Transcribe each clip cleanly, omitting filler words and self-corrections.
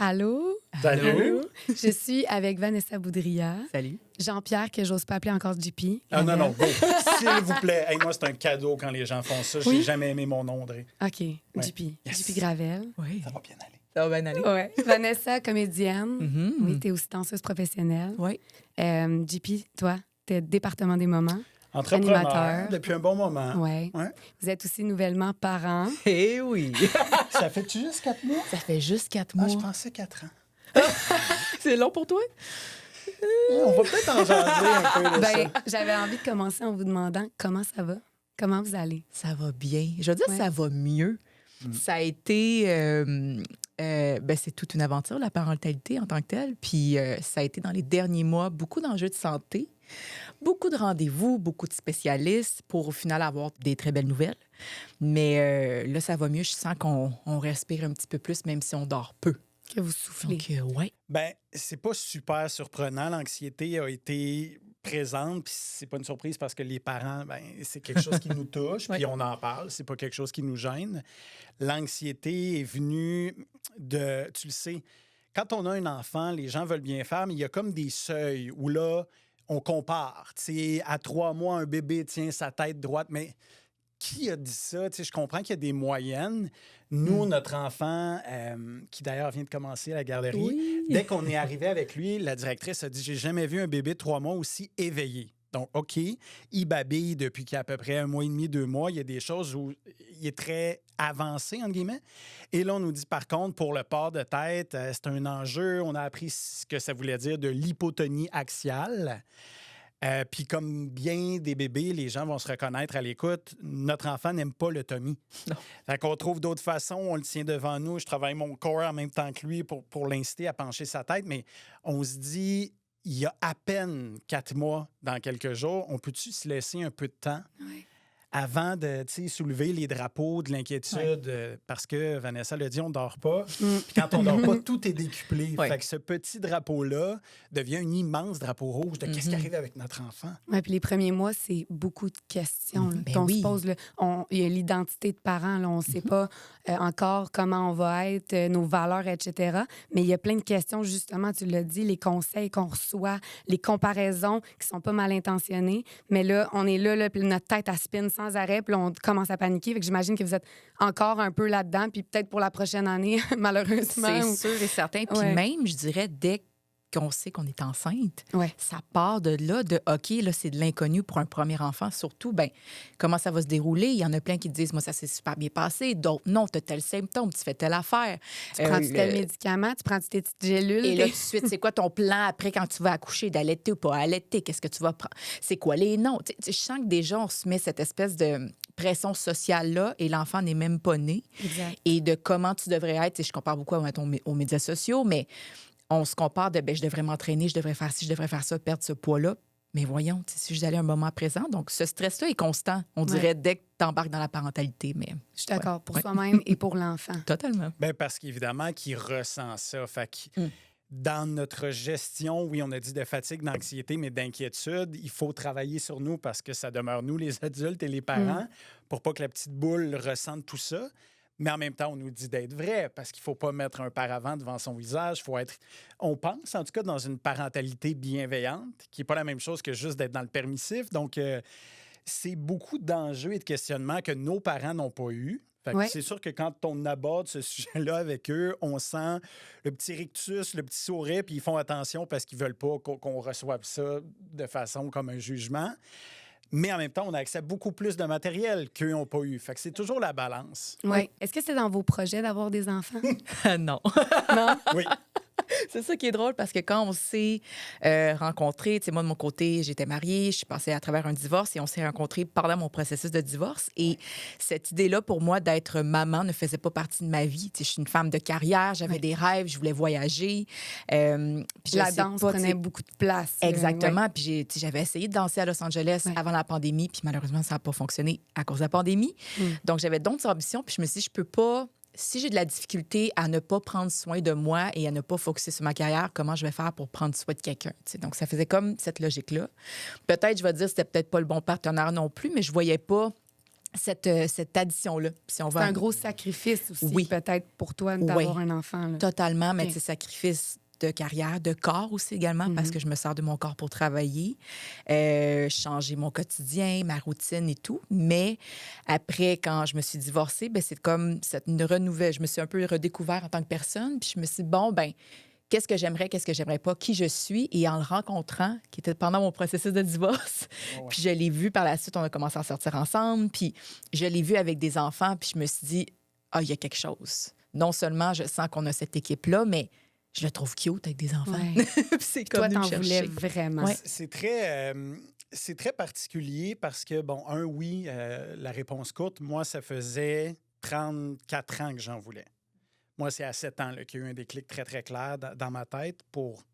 Allô? Salut. Allô? Je suis avec Vanessa Boudria. Salut. Jean-Pierre, que j'ose pas appeler encore JP. Ah non, go. S'il vous plaît. Hey, moi, c'est un cadeau quand les gens font ça. Oui? J'ai jamais aimé mon nom, André. OK, Ouais. JP. Yes. JP Gravel. Oui. Ça va bien aller. Ça va bien aller? Ouais. Vanessa, comédienne. Mhm. Oui, t'es aussi danseuse professionnelle. Oui. JP, toi, t'es département des moments. Entrepreneur Animateur. depuis un bon moment. Ouais. Ouais. Vous êtes aussi nouvellement parent. Eh oui. Ça fait-tu juste 4 mois? Ça fait juste 4 Ah, mois. je pensais 4 ans. C'est long pour toi? On va peut-être en jaser un peu de Ben, ça. j'avais envie de commencer en vous demandant comment ça va. Comment vous allez? Ça va bien. Je veux dire, Ouais. ça va mieux. Ça a été... c'est toute une aventure, la parentalité en tant que telle. Puis ça a été dans les derniers mois beaucoup d'enjeux de santé, beaucoup de rendez-vous, beaucoup de spécialistes pour au final avoir des très belles nouvelles. Mais là, ça va mieux. Je sens qu'on respire un petit peu plus, même si on dort peu. Que vous soufflez. Donc, ouais. Ben, c'est pas super surprenant. L'anxiété a été présente, puis c'est pas une surprise parce que les parents, ben, c'est quelque chose qui nous touche, puis on en parle. C'est pas quelque chose qui nous gêne. L'anxiété est venue de, tu le sais, quand on a un enfant, les gens veulent bien faire, mais il y a comme des seuils où là, on compare. Tu sais, à 3 mois, un bébé tient sa tête droite, mais qui a dit ça? Tu sais, je comprends qu'il y a des moyennes. Nous, notre enfant, qui d'ailleurs vient de commencer à la garderie, Oui. dès qu'on est arrivé avec lui, la directrice a dit « J'ai jamais vu un bébé de 3 mois aussi éveillé. » Donc, OK, il babille depuis qu'il a à peu près 1 mois et demi, 2 mois. Il y a des choses où il est très avancé, entre guillemets. Et là, on nous dit, par contre, pour le port de tête, c'est un enjeu. On a appris ce que ça voulait dire de l'hypotonie axiale. Puis comme bien des bébés, les gens vont se reconnaître à l'écoute, notre enfant n'aime pas le tummy. Non. Fait qu'on trouve d'autres façons, on le tient devant nous, je travaille mon corps en même temps que lui pour l'inciter à pencher sa tête, mais on se dit, il y a à peine 4 mois dans quelques jours, on peut-tu se laisser un peu de temps Ouais. avant de soulever les drapeaux de l'inquiétude, parce que Vanessa l'a dit, on ne dort pas. Puis quand on ne dort pas, tout est décuplé. Ouais. Fait que ce petit drapeau-là devient un immense drapeau rouge de qu'est-ce qui arrive avec notre enfant. Ouais, puis les premiers mois, c'est beaucoup de questions là, Ben qu'on oui. se pose. Là. Il y a l'identité de parents. Là, on ne sait pas encore comment on va être, nos valeurs, etc. Mais il y a plein de questions, justement, tu l'as dit, les conseils qu'on reçoit, les comparaisons qui sont pas mal intentionnées. Mais là, on est là, puis notre tête, elle spin sans arrêt, puis là, on commence à paniquer. Fait que j'imagine que vous êtes encore un peu là-dedans, puis peut-être pour la prochaine année, malheureusement. C'est sûr et certain. Puis Ouais. même, je dirais, dès qu'on sait qu'on est enceinte, Ouais. ça part de là, OK, là, c'est de l'inconnu pour un premier enfant. Surtout, ben comment ça va se dérouler? Il y en a plein qui te disent, moi, ça s'est super bien passé. D'autres, non, tu as tel symptôme, tu fais telle affaire. Tu prends tel médicament, tu prends tes petites gélules. Et là, tout de suite, c'est quoi ton plan après quand tu vas accoucher, d'allaiter ou pas allaiter? Qu'est-ce que tu vas prendre? C'est quoi les noms? Tu sais, je sens que déjà, on se met cette espèce de pression sociale-là et l'enfant n'est même pas né. Exact. Et de comment tu devrais être. Tu sais, je compare beaucoup aux médias sociaux, mais on se compare de je devrais m'entraîner, je devrais faire ci, je devrais faire ça, perdre ce poids-là. Mais voyons, si j'allais à un moment présent, donc ce stress-là est constant, on dirait, dès que tu embarques dans la parentalité. Mais Je suis d'accord, pour Ouais. soi-même et pour l'enfant. totalement. Bien, parce qu'évidemment, qu'il ressent ça. Fait que dans notre gestion, oui, on a dit de fatigue, d'anxiété, mais d'inquiétude, il faut travailler sur nous parce que ça demeure nous, les adultes et les parents, pour pas que la petite boule ressente tout ça. Mais en même temps, on nous dit d'être vrai parce qu'il ne faut pas mettre un paravent devant son visage. Faut être, on pense, en tout cas, dans une parentalité bienveillante, qui n'est pas la même chose que juste d'être dans le permissif. Donc, c'est beaucoup d'enjeux et de questionnements que nos parents n'ont pas eu. Fait que Ouais. c'est sûr que quand on aborde ce sujet-là avec eux, on sent le petit rictus, le petit sourire, puis ils font attention parce qu'ils veulent pas qu'on reçoive ça de façon comme un jugement. Mais en même temps, on a accès à beaucoup plus de matériel qu'eux n'ont pas eu. Fait que c'est toujours la balance. Ouais. Est-ce que c'est dans vos projets d'avoir des enfants? Non. Non? Oui. C'est ça qui est drôle parce que quand on s'est rencontrés, tu sais, moi de mon côté, j'étais mariée, je suis passée à travers un divorce et on s'est rencontrés pendant mon processus de divorce. Et cette idée-là, pour moi, d'être maman ne faisait pas partie de ma vie. Tu sais, je suis une femme de carrière, j'avais des rêves, je voulais voyager. Puis je La sais danse pas, tu sais, prenait beaucoup de place. Exactement. Puis j'avais essayé de danser à Los Angeles avant la pandémie, puis malheureusement, ça n'a pas fonctionné à cause de la pandémie. Donc, j'avais d'autres ambitions, puis je me suis dit, je peux pas... Si j'ai de la difficulté à ne pas prendre soin de moi et à ne pas focusser sur ma carrière, comment je vais faire pour prendre soin de quelqu'un? Tu sais? Donc, ça faisait comme cette logique-là. Peut-être, je vais dire, c'était peut-être pas le bon partenaire non plus, mais je voyais pas cette addition-là, si on veut. C'est un gros sacrifice aussi, peut-être, pour toi, d'avoir un enfant. Là. Totalement, mais c'est sacrifice de carrière, de corps aussi également, parce que je me sers de mon corps pour travailler, changer mon quotidien, ma routine et tout. Mais après, quand je me suis divorcée, ben c'est comme une renouvelle. Je me suis un peu redécouvert en tant que personne, puis je me suis dit, bon, ben qu'est-ce que j'aimerais pas, qui je suis. Et en le rencontrant, qui était pendant mon processus de divorce, puis je l'ai vu par la suite, on a commencé à sortir ensemble, puis je l'ai vu avec des enfants, puis je me suis dit, il y a quelque chose. Non seulement je sens qu'on a cette équipe-là, mais je le trouve cute avec des enfants. Ouais. C'est Toi, comme t'en voulais vraiment. Ouais. C'est très particulier parce que, bon, la réponse courte, moi, ça faisait 34 ans que j'en voulais. Moi, c'est à 7 ans là, qu'il y a eu un déclic très, très clair dans ma tête pour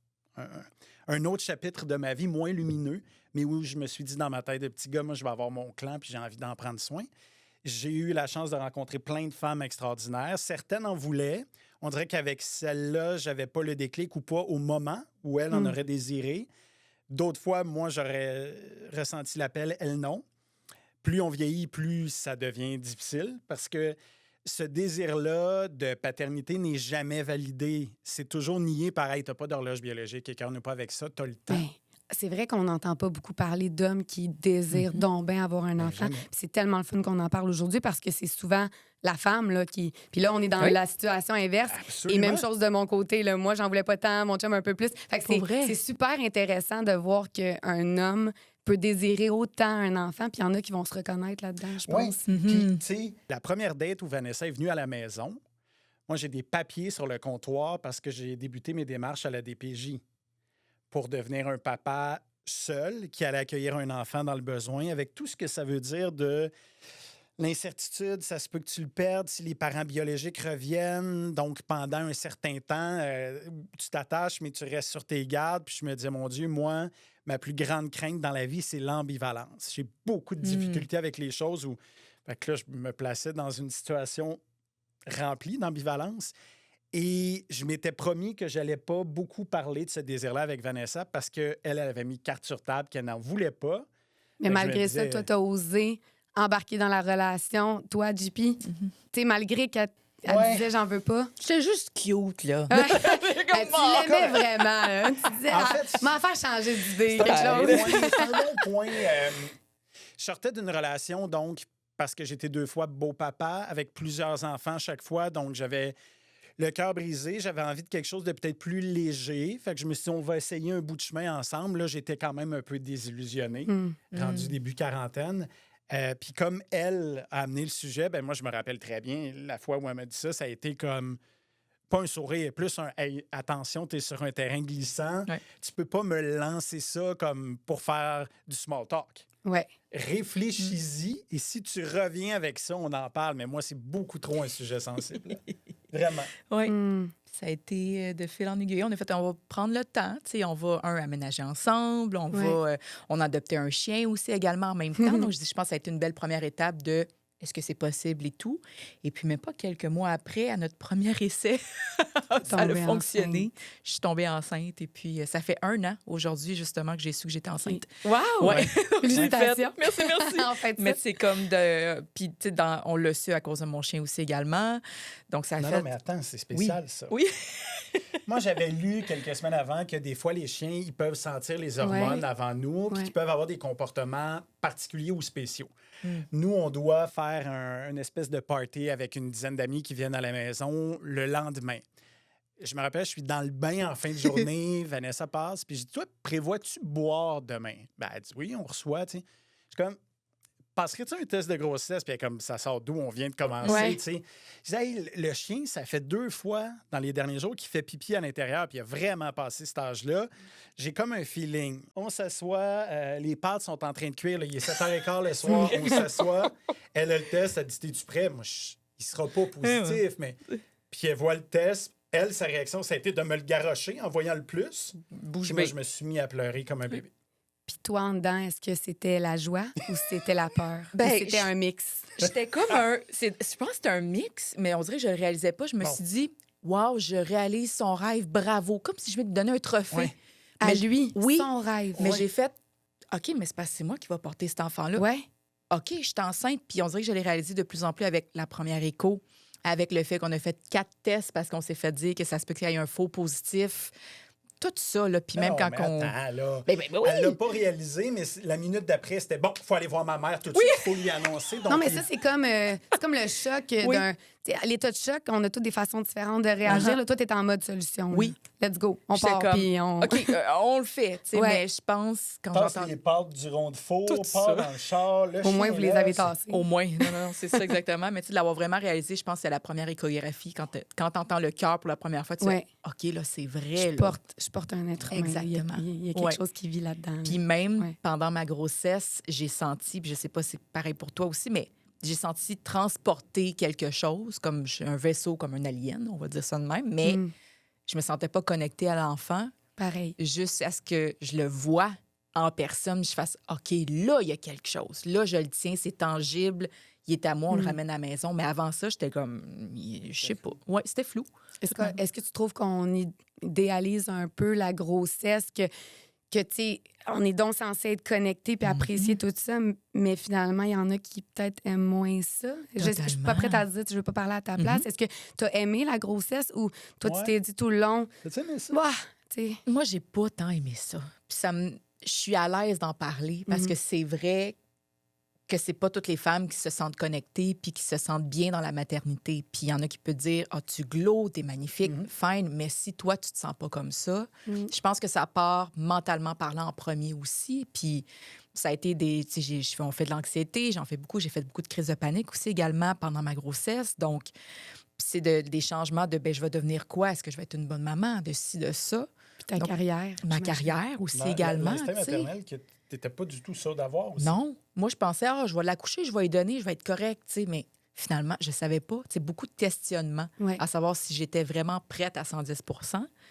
un autre chapitre de ma vie moins lumineux, mais où je me suis dit dans ma tête de petit gars, moi, je vais avoir mon clan puis j'ai envie d'en prendre soin. J'ai eu la chance de rencontrer plein de femmes extraordinaires. Certaines en voulaient. On dirait qu'avec celle-là, j'avais pas le déclic ou pas au moment où elle en aurait désiré. D'autres fois, moi, j'aurais ressenti l'appel, elle non. Plus on vieillit, plus ça devient difficile parce que ce désir-là de paternité n'est jamais validé. C'est toujours nié pareil. Tu n'as pas d'horloge biologique, quelqu'un n'est pas avec ça, tu as le temps. Ben, c'est vrai qu'on n'entend pas beaucoup parler d'hommes qui désirent donc bien avoir un enfant. C'est tellement le fun qu'on en parle aujourd'hui parce que c'est souvent la femme là, qui... Puis là, on est dans la situation inverse. Absolument. Et même chose de mon côté. Là, moi, j'en voulais pas tant, mon chum un peu plus. Fait que c'est super intéressant de voir qu'un homme peut désirer autant un enfant, puis il y en a qui vont se reconnaître là-dedans, je pense. Oui. Puis, tu sais, la première date où Vanessa est venue à la maison, moi, j'ai des papiers sur le comptoir parce que j'ai débuté mes démarches à la DPJ pour devenir un papa seul qui allait accueillir un enfant dans le besoin, avec tout ce que ça veut dire de l'incertitude, ça se peut que tu le perdes si les parents biologiques reviennent. Donc, pendant un certain temps, tu t'attaches, mais tu restes sur tes gardes. Puis je me disais, mon Dieu, moi, ma plus grande crainte dans la vie, c'est l'ambivalence. J'ai beaucoup de difficultés avec les choses où fait que là, je me plaçais dans une situation remplie d'ambivalence. Et je m'étais promis que je n'allais pas beaucoup parler de ce désir-là avec Vanessa parce qu'elle avait mis carte sur table qu'elle n'en voulait pas. Mais malgré ça, toi, tu as osé embarquer dans la relation. Toi, JP, tu sais, malgré qu'elle disait « j'en veux pas ». J'étais juste cute, là. Tu l'aimais vraiment. Là. Tu disais « m'en faire changer d'idée, quelque chose ». C'est un bon point. Je sortais d'une relation, donc, parce que j'étais 2 fois beau-papa avec plusieurs enfants chaque fois, donc j'avais le cœur brisé, j'avais envie de quelque chose de peut-être plus léger. Fait que je me suis dit, on va essayer un bout de chemin ensemble. Là, j'étais quand même un peu désillusionné, rendu début quarantaine. Puis comme elle a amené le sujet, ben moi, je me rappelle très bien, la fois où elle m'a dit ça, ça a été comme, pas un sourire, plus un hey, attention, tu es sur un terrain glissant. Ouais. Tu peux pas me lancer ça comme pour faire du small talk. Ouais. Réfléchis-y et si tu reviens avec ça, on en parle. Mais moi, c'est beaucoup trop un sujet sensible. Vraiment. Oui. Ça a été de fil en aiguille. On va prendre le temps. On va, aménager ensemble. On a adopté un chien aussi également en même temps. Donc, je pense que ça a été une belle première étape de est-ce que c'est possible et tout. Et puis, même pas quelques mois après, à notre premier essai, ça a fonctionné. Je suis tombée enceinte. Et puis, ça fait 1 an aujourd'hui, justement, que j'ai su que j'étais enceinte. Wow! Ouais. Félicitations! Merci. En fait, mais c'est comme de... Puis, tu sais, on l'a su à cause de mon chien aussi également. Donc, ça a fait... Non, mais attends, c'est spécial, ça. Oui. Moi, j'avais lu quelques semaines avant que des fois, les chiens, ils peuvent sentir les hormones avant nous, puis qu'ils peuvent avoir des comportements particuliers ou spéciaux. Nous, on doit faire une espèce de party avec une dizaine d'amis qui viennent à la maison le lendemain. Je me rappelle, je suis dans le bain en fin de journée, Vanessa passe, puis je dis, toi, prévois-tu boire demain? Ben, elle dit, oui, on reçoit, tu sais. Je suis comme, passerais-tu un test de grossesse? Puis comme, ça sort d'où on vient de commencer, tu sais. Je dis, hey, le chien, ça fait 2 fois dans les derniers jours qu'il fait pipi à l'intérieur, puis il a vraiment passé cet âge-là. J'ai comme un feeling. On s'assoit, les pâtes sont en train de cuire, là, il est 7h15 le soir, on s'assoit. Elle a le test, elle dit, t'es-tu prêt? Moi, il sera pas positif, mais... Puis elle voit le test. Elle, sa réaction, ça a été de me le garrocher en voyant le plus. Moi, je me suis mis à pleurer comme un bébé. Puis toi, en dedans, est-ce que c'était la joie ou c'était la peur? Ben, ou c'était un mix? J'étais comme je pense que c'était un mix, mais on dirait que je le réalisais pas. Je me suis dit, wow, je réalise son rêve, bravo. Comme si je m'étais donné un trophée. Ouais. À lui, oui, son rêve. Mais j'ai fait, OK, mais c'est parce que c'est moi qui va porter cet enfant-là. Ouais. OK, je suis enceinte, puis on dirait que je l'ai réalisé de plus en plus avec la première écho, avec le fait qu'on a fait 4 tests parce qu'on s'est fait dire que ça se peut qu'il y ait un faux positif. Tout ça, là, puis même quand on... Attends, là. Ben oui. Elle l'a pas réalisé, mais la minute d'après, c'était bon, il faut aller voir ma mère tout de suite, il faut lui annoncer. Donc, Non, mais ça, c'est comme le choc d'un... Tu sais, à l'état de choc, on a toutes des façons différentes de réagir. Là, toi, t'es en mode solution. Oui. Là. Let's go. On J'étais part, comme, puis on... OK, on le fait, tu sais, Ouais. mais je pense, quand passe j'entends... les pâtes du rond de four, Tout passe ça. dans le char, le Au moins, chien vous les là, avez c'est- tassés. Au moins, non, c'est ça exactement. Mais tu sais, de l'avoir vraiment réalisé, je pense que c'est la première échographie. Quand t'entends le cœur pour la première fois, tu Ouais. sais, OK, là, c'est vrai. Là. Je porte un être humain. Exactement. Il y a quelque Ouais. chose qui vit là-dedans. Puis même Ouais. pendant ma grossesse, j'ai senti, puis je sais pas si c'est pareil pour toi aussi, mais j'ai senti transporter quelque chose, comme un vaisseau, comme un alien, on va dire ça de même, mais je me sentais pas connectée à l'enfant, Pareil. juste à ce que je le vois en personne, je fasse OK, là, il y a quelque chose. Là, je le tiens, c'est tangible, il est à moi, on le ramène à la maison. Mais avant ça, j'étais comme, je sais pas. Ouais, c'était flou. Est-ce que tu trouves qu'on idéalise un peu la grossesse, que tu sais, on est donc censé être connecté puis apprécier tout ça, mais finalement, il y en a qui peut-être aiment moins ça. Je suis pas prête à te dire, je veux pas parler à ta place. Est-ce que tu as aimé la grossesse ou toi, tu Ouais. t'es dit tout le long, T'as-tu aimé ça? Ouah, tu sais, Moi, j'ai pas tant aimé ça. Puis je suis à l'aise d'en parler parce que c'est vrai que c'est pas toutes les femmes qui se sentent connectées puis qui se sentent bien dans la maternité. Puis il y en a qui peuvent dire « Ah, tu glows, t'es magnifique, fine. » Mais si toi, tu te sens pas comme ça, je pense que ça part mentalement parlant en premier aussi. Puis ça a été des... Tu sais, on fait de l'anxiété, j'en fais beaucoup. J'ai fait beaucoup de crises de panique aussi également pendant ma grossesse. Donc, c'est des changements de « Ben, je vais devenir quoi? Est-ce que je vais être une bonne maman? » De ci, de ça. puis ta Donc, carrière. Ma j'imagine. carrière aussi Non, également. L'instinct tu sais. maternel que t'étais pas du tout sûr d'avoir aussi. Non. Moi, je pensais, je vais l'accoucher, je vais lui donner, je vais être correcte, tu sais, mais finalement, je savais pas. C'est beaucoup de questionnements Ouais. à savoir si j'étais vraiment prête à 110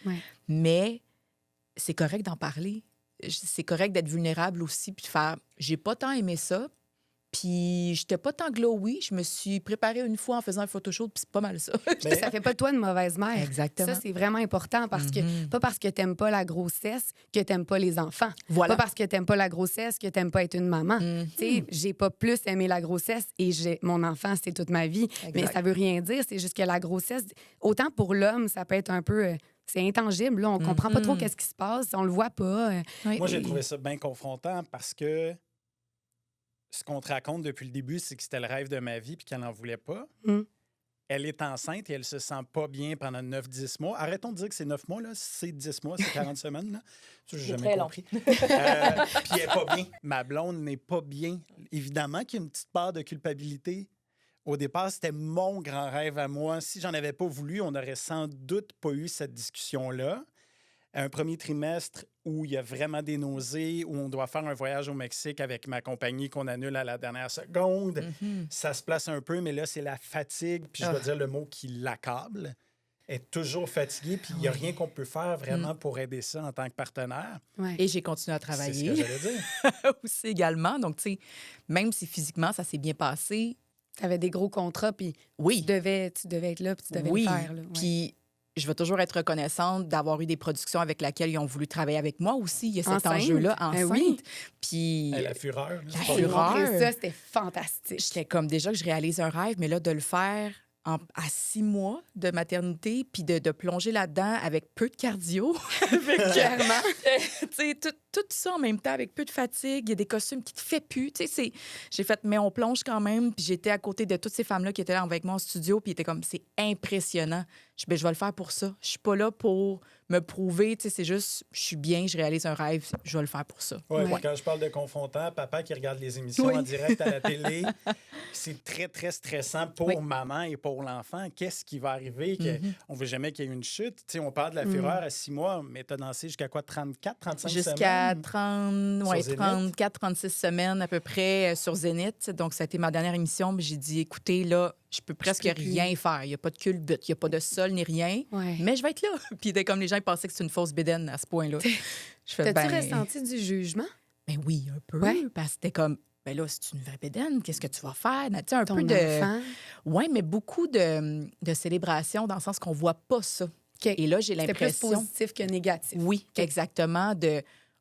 Ouais. Mais c'est correct d'en parler. C'est correct d'être vulnérable aussi, puis de faire, j'ai pas tant aimé ça, puis j'étais pas tant glowy. Je me suis préparée une fois en faisant un photoshoot, puis c'est pas mal ça. Mais- Ça fait pas de toi une mauvaise mère. Exactement. Ça, c'est vraiment important parce que, pas parce que t'aimes pas la grossesse que t'aimes pas les enfants. Voilà. Pas parce que t'aimes pas la grossesse que t'aimes pas être une maman. Tu sais, j'ai pas plus aimé la grossesse et mon enfant, c'est toute ma vie. Mais Exact. ça veut rien dire. C'est juste que la grossesse, autant pour l'homme, ça peut être un peu... c'est intangible, là. On comprend pas trop qu'est-ce qui se passe. On le voit pas. Oui. Moi, j'ai trouvé ça bien confrontant parce que ce qu'on te raconte depuis le début, c'est que c'était le rêve de ma vie puis qu'elle n'en voulait pas. Mm. Elle est enceinte et elle se sent pas bien pendant 9-10 mois. Arrêtons de dire que c'est 9 mois, là. C'est 10 mois, c'est 40 semaines. Là. Ça, j'ai jamais très long. compris. Puis elle est pas bien. Ma blonde n'est pas bien. Évidemment qu'il y a une petite part de culpabilité. Au départ, c'était mon grand rêve à moi. Si j'en avais pas voulu, on n'aurait sans doute pas eu cette discussion-là. Un premier trimestre où il y a vraiment des nausées, où on doit faire un voyage au Mexique avec ma compagnie qu'on annule à la dernière seconde. Ça se place un peu, mais là, c'est la fatigue. Puis je dois dire le mot qui l'accable. Elle est toujours fatiguée, puis il n'y a rien qu'on peut faire vraiment pour aider ça en tant que partenaire. Ouais. Et j'ai continué à C'est ce travailler que j'allais dire. aussi également. Donc, tu sais, même si physiquement, ça s'est bien passé, T'avais des gros contrats, puis oui. tu devais être là, puis tu devais Oui, le faire. Là. Ouais. puis je vais toujours être reconnaissante d'avoir eu des productions avec lesquelles ils ont voulu travailler avec moi aussi. Il y a cet Enceinte? enjeu-là, Ben enceinte. oui. Puis La fureur. là, La c'est pas Hey, vrai. fureur. montrer ça, c'était fantastique. j'étais comme déjà que je réalise un rêve, mais là, de le faire à 6 mois de maternité, puis de plonger là-dedans avec peu de cardio. Clairement. Tu sais, tout ça en même temps, avec peu de fatigue. Il y a des costumes qui te fait plus. Tu sais, j'ai fait, mais on plonge quand même. Puis j'étais à côté de toutes ces femmes-là qui étaient là avec moi en studio. Puis ils étaient comme, c'est impressionnant. Je vais le faire pour ça. Je suis pas là pour me prouver. Tu sais, c'est juste, je suis bien, je réalise un rêve. Je vais le faire pour ça. Ouais, Ouais. Quand je parle de confrontant, papa qui regarde les émissions Oui. en direct à la télé, c'est très, très stressant pour Oui. maman et pour l'enfant. Qu'est-ce qui va arriver? On ne veut jamais qu'il y ait une chute. Tu sais, on parle de la fureur à 6 mois, mais tu as dansé jusqu'à quoi? 34, 35 Jusqu'à semaines? 34, 36 semaines à peu près sur Zénith. Donc, ça a été ma dernière émission. Puis j'ai dit, écoutez, là, je peux presque peux plus. rien faire. Il n'y a pas de culbute, il n'y a pas de sol ni rien. Ouais. Mais je vais être là. Puis dès comme les gens ils pensaient que c'est une fausse bédaine à ce point-là. Je fais, T'as-tu ressenti du jugement? Ben oui, un peu. Ouais. Parce que c'était comme, ben là, c'est une vraie bédaine. Qu'est-ce que tu vas faire? Tu sais, un Ton peu de... enfant? Oui, mais beaucoup de célébration dans le sens qu'on voit pas ça. OK. Et là, j'ai C'était plus l'impression... positif que négatif. Oui, OK. exactement.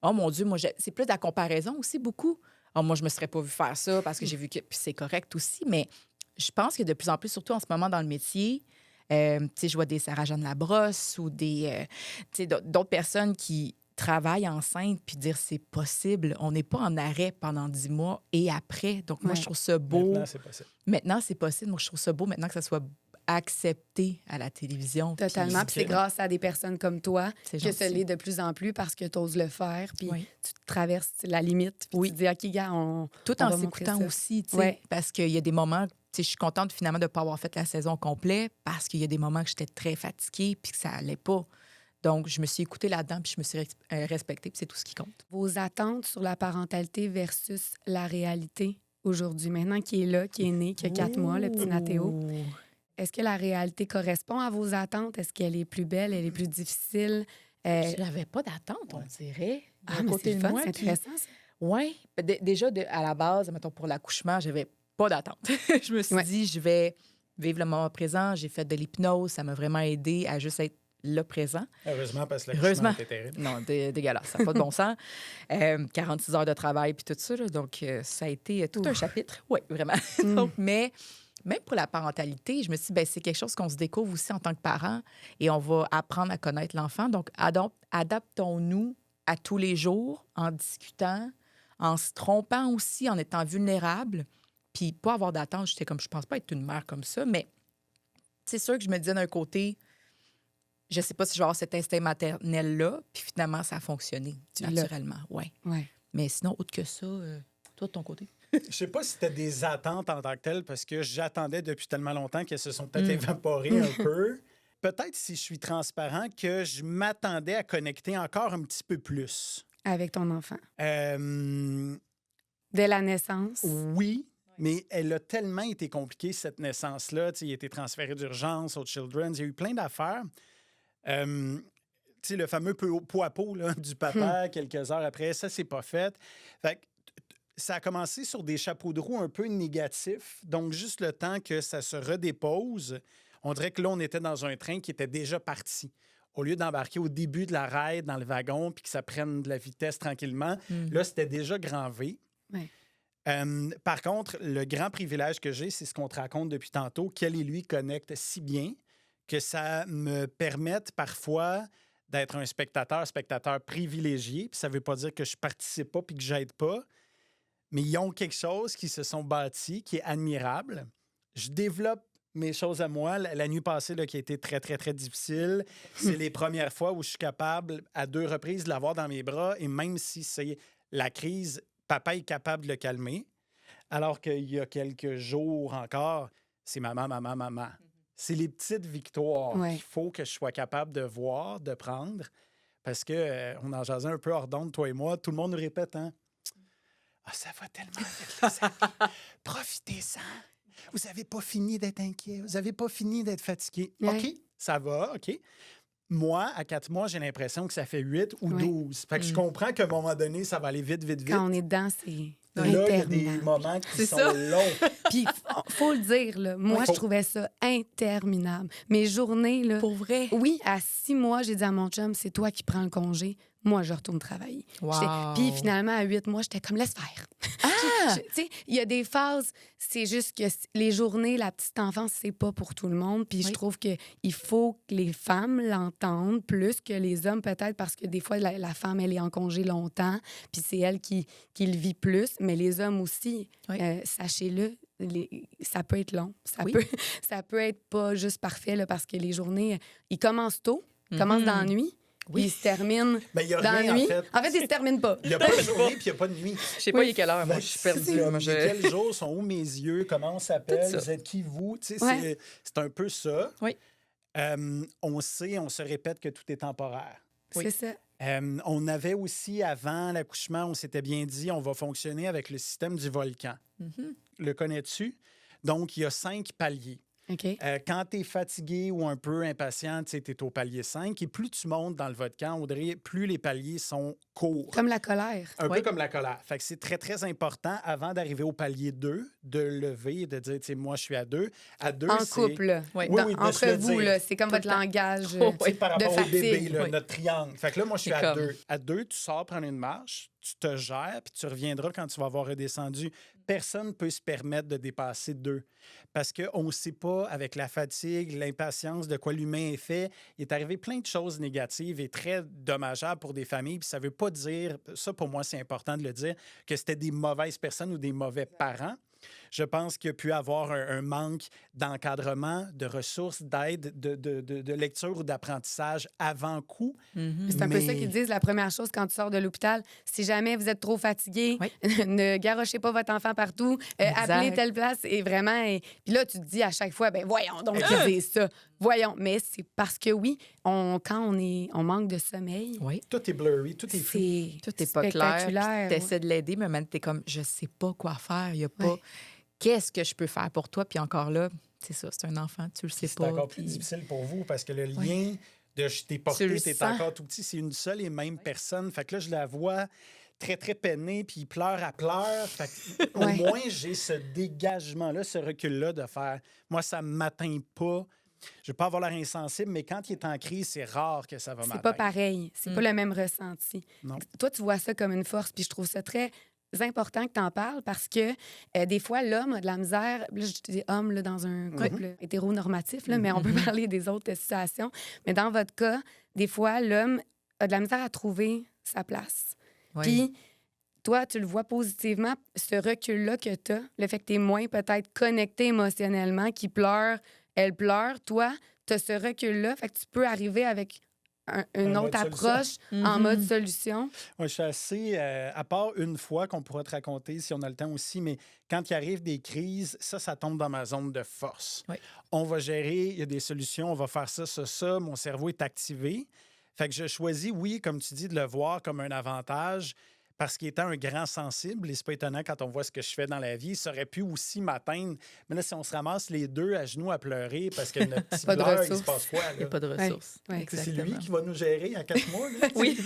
Oh mon Dieu, moi, c'est plus de la comparaison aussi beaucoup. « Oh, moi, je me serais pas vu faire ça parce que j'ai vu que... » Puis c'est correct aussi, mais je pense que de plus en plus, surtout en ce moment dans le métier, tu sais, je vois des Sarah-Jeanne Labrosse ou des... tu sais, d'autres personnes qui travaillent enceintes puis dire c'est possible. On n'est pas en arrêt pendant 10 mois et après. Donc, moi, je trouve ça beau. Maintenant, c'est possible. Maintenant, c'est possible. Moi, je trouve ça beau maintenant que ça soit accepté à la télévision. Totalement. Puis c'est grâce à des personnes comme toi C'est que ça gentil. l'est de plus en plus parce que tu oses le faire. Puis Oui. tu traverses la limite. Puis Oui. tu te dis, OK, gars, Tout on en va montrer s'écoutant ça. aussi, tu sais, Ouais. parce qu'il y a des moments, tu sais, je suis contente finalement de ne pas avoir fait la saison complète parce qu'il y a des moments que j'étais très fatiguée puis que ça allait pas. Donc, je me suis écoutée là-dedans puis je me suis respectée puis c'est tout ce qui compte. Vos attentes sur la parentalité versus la réalité aujourd'hui, maintenant qui est là, qui est né, qui a 4 mois, le petit Nathéo. Est-ce que la réalité correspond à vos attentes? Est-ce qu'elle est plus belle, elle est plus difficile? Je n'avais pas d'attente, on dirait. Ah, mais c'est le fun, c'est intéressant, ça. Oui. Déjà, à la base, mettons, pour l'accouchement, j'avais pas d'attente. Je me suis dit, je vais vivre le moment présent. J'ai fait de l'hypnose. Ça m'a vraiment aidé à juste être là présent. Heureusement, parce que l'accouchement était terrible. Non, dégueulasse. Ça n'a pas de bon sens. 46 heures de travail puis tout ça. Là, donc, ça a été tout un chapitre. Oui, vraiment. Donc, mais même pour la parentalité, je me suis dit, ben, c'est quelque chose qu'on se découvre aussi en tant que parent et on va apprendre à connaître l'enfant. Donc, adaptons-nous à tous les jours en discutant, en se trompant aussi, en étant vulnérable. Puis, pas avoir d'attente. J'étais comme, je pense pas être une mère comme ça, mais c'est sûr que je me disais d'un côté, je sais pas si je vais avoir cet instinct maternel-là, puis finalement, ça a fonctionné naturellement. Oui. Ouais. Mais sinon, autre que ça, toi, de ton côté? Je sais pas si c'était des attentes en tant que telles, parce que j'attendais depuis tellement longtemps qu'elles se sont peut-être évaporées un peu. Peut-être, si je suis transparent, que je m'attendais à connecter encore un petit peu plus. Avec ton enfant. Euh, Dès la naissance. oui, mais elle a tellement été compliquée, cette naissance-là. Tu sais, il a été transféré d'urgence au Children's. Il y a eu plein d'affaires. Tu sais, le fameux pot à pot là, du papa, quelques heures après, ça, c'est pas fait. Fait que ça a commencé sur des chapeaux de roue un peu négatifs. Donc, juste le temps que ça se redépose, on dirait que là, on était dans un train qui était déjà parti. Au lieu d'embarquer au début de la ride dans le wagon puis que ça prenne de la vitesse tranquillement, là, c'était déjà grand V. Ouais. Par contre, le grand privilège que j'ai, c'est ce qu'on te raconte depuis tantôt, qu'elle et lui connectent si bien que ça me permette parfois d'être un spectateur privilégié. Puis ça ne veut pas dire que je participe pas puis que j'aide pas, mais ils ont quelque chose qui se sont bâtis, qui est admirable. Je développe mes choses à moi. La nuit passée, là, qui a été très, très, très difficile, c'est les premières fois où je suis capable, à 2 reprises, de l'avoir dans mes bras. Et même si c'est la crise, papa est capable de le calmer. Alors qu'il y a quelques jours encore, c'est maman, maman, maman. C'est les petites victoires qu'il faut que je sois capable de voir, de prendre. Parce que on en jasait un peu hors d'onde, toi et moi. Tout le monde nous répète, hein? Ah, ça va tellement vite, les amis. Profitez-en. Vous n'avez pas fini d'être inquiet. Vous n'avez pas fini d'être fatigué. Ouais. OK, ça va, OK. Moi, à 4 mois, j'ai l'impression que ça fait 8 ou 12. Fait que je comprends qu'à un moment donné, ça va aller vite, vite, vite. Quand on est dedans, c'est Là, il y a des interminable. moments qui sont ça. longs. Puis, faut le dire, là, moi, Oui. je trouvais ça interminable. Mes journées, là, Pour vrai? oui, à 6 mois, j'ai dit à mon chum, c'est toi qui prends le congé. Moi, je retourne travailler. Wow. Puis finalement, à 8 mois, j'étais comme, laisse faire. Ah! Tu sais, il y a des phases, c'est juste que les journées, la petite enfance, c'est pas pour tout le monde. Puis je trouve qu'il faut que les femmes l'entendent plus que les hommes, peut-être, parce que des fois, la femme, elle est en congé longtemps, puis c'est elle qui le vit plus. Mais les hommes aussi, sachez-le, ça peut être long. Ça peut être pas juste parfait, là, parce que les journées, ils commencent tôt, ils commencent dans la nuit. Oui. Ils se terminent Ben, il y a dans rien, la nuit. en fait. Ils se terminent pas. Il n'y a pas de journée puis il n'y a pas de nuit. Je sais pas il est quelle heure, moi, Ben, je suis perdue. c'est ça. Moi, je- Quels jours sont où mes yeux? Comment on s'appelle? Tout ça. Vous êtes qui, vous? Tu sais, Ouais. c'est un peu ça. Oui. On sait, on se répète que tout est temporaire. C'est ça. On avait aussi, avant l'accouchement, on s'était bien dit, on va fonctionner avec le système du volcan. Le connais-tu? Donc, il y a 5 paliers. OK. Quand tu es fatigué ou un peu impatient, tu es au palier 5. Et plus tu montes dans le volcan, Audrey, plus les paliers sont courts. Comme la colère. Un peu comme la colère. Fait que c'est très, très important, avant d'arriver au palier 2, de lever et de dire, tu sais, moi, je suis à 2. À 2, En c'est... couple, là. Oui. Oui, oui, de se Entre le vous, dire. là, c'est comme Tout votre le temps. langage Oh, Tu sais, par de rapport au bébé, fatigue. là, Oui. notre triangle. Fait que là, moi, je suis C'est à comme- 2. À 2, tu sors prendre une marche, tu te gères, puis tu reviendras quand tu vas avoir redescendu. Personne ne peut se permettre de dépasser 2. Parce qu'on ne sait pas, avec la fatigue, l'impatience, de quoi l'humain est fait. Il est arrivé plein de choses négatives et très dommageables pour des familles. Puis ça ne veut pas dire, ça pour moi c'est important de le dire, que c'était des mauvaises personnes ou des mauvais parents. Je pense qu'il y a pu avoir un manque d'encadrement, de ressources, d'aide, de lecture ou d'apprentissage avant coup. C'est un peu ça qu'ils disent. La première chose quand tu sors de l'hôpital, si jamais vous êtes trop fatigué, ne garochez pas votre enfant partout, appelez telle place. Et vraiment, puis là, tu te dis à chaque fois, ben voyons donc, ils disent ça. Voyons. Mais c'est parce que oui, quand on manque de sommeil, tout est blurry, tout est flou. Tout est pas clair. Tu essaies de l'aider, mais maintenant, tu es comme, je sais pas quoi faire. Il y a pas... Qu'est-ce que je peux faire pour toi? Puis encore là, c'est ça, c'est un enfant, tu le sais pas. C'est encore plus difficile pour vous parce que le lien de je t'ai porté, t'es encore tout petit, c'est une seule et même personne. Fait que là, je la vois très, très peinée, puis il pleure à pleurs. Fait que, au moins, j'ai ce dégagement-là, ce recul-là de faire, moi, ça ne m'atteint pas. Je ne veux pas avoir l'air insensible, mais quand il est en crise, c'est rare que ça va m'atteindre. C'est pas pareil. C'est pas le même ressenti. Non. Toi, tu vois ça comme une force, puis je trouve ça très important que tu en parles parce que des fois, l'homme a de la misère. Là, je dis homme là, dans un couple hétéronormatif, là, mais on peut parler des autres situations. Mais dans votre cas, des fois, l'homme a de la misère à trouver sa place. Puis, toi, tu le vois positivement, ce recul-là que tu as, le fait que tu es moins peut-être connecté émotionnellement, qui pleure, elle pleure. Toi, tu as ce recul-là, fait que tu peux arriver avec une autre approche en mode solution. Oui, je suis assez... à part une fois qu'on pourra te raconter, si on a le temps aussi, mais quand il arrive des crises, ça tombe dans ma zone de force. Oui. On va gérer, il y a des solutions, on va faire ça. Mon cerveau est activé. Fait que je choisis, oui, comme tu dis, de le voir comme un avantage parce qu'il étant un grand sensible, et c'est pas étonnant quand on voit ce que je fais dans la vie, ça aurait pu aussi m'atteindre. Mais là, si on se ramasse les deux à genoux à pleurer parce que notre petit pleur, il se passe quoi? Là? Il n'y a pas de ressources. C'est lui qui va nous gérer à 4 mois. Là, oui.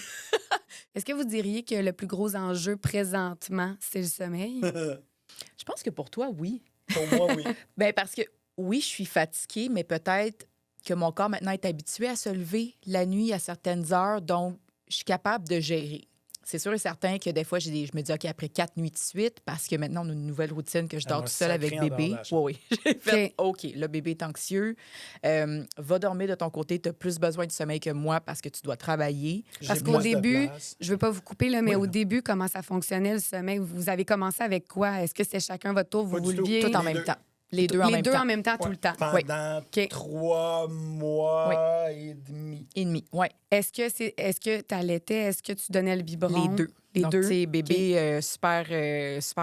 Est-ce que vous diriez que le plus gros enjeu présentement, c'est le sommeil? Je pense que pour toi, oui. Pour moi, oui. Bien, parce que oui, je suis fatiguée, mais peut-être que mon corps maintenant est habitué à se lever la nuit à certaines heures, donc je suis capable de gérer. C'est sûr et certain que des fois, je me dis, OK, après 4 nuits de suite, parce que maintenant, on a une nouvelle routine que je dors tout seul avec bébé. Oui. J'ai fait, OK, le bébé est anxieux. Va dormir de ton côté. Tu as plus besoin de sommeil que moi parce que tu dois travailler. Parce qu'au début, je veux pas vous couper, là, mais au début, comment ça fonctionnait, le sommeil? Vous avez commencé avec quoi? Est-ce que c'était chacun votre tour? Vous leviez? Tout en même temps. Les deux en même temps, tout le temps. Pendant 3 mois et demi. Oui. Est-ce que tu allaitais? Est-ce que tu donnais le biberon? Les deux. Donc, tu sais, bébé, super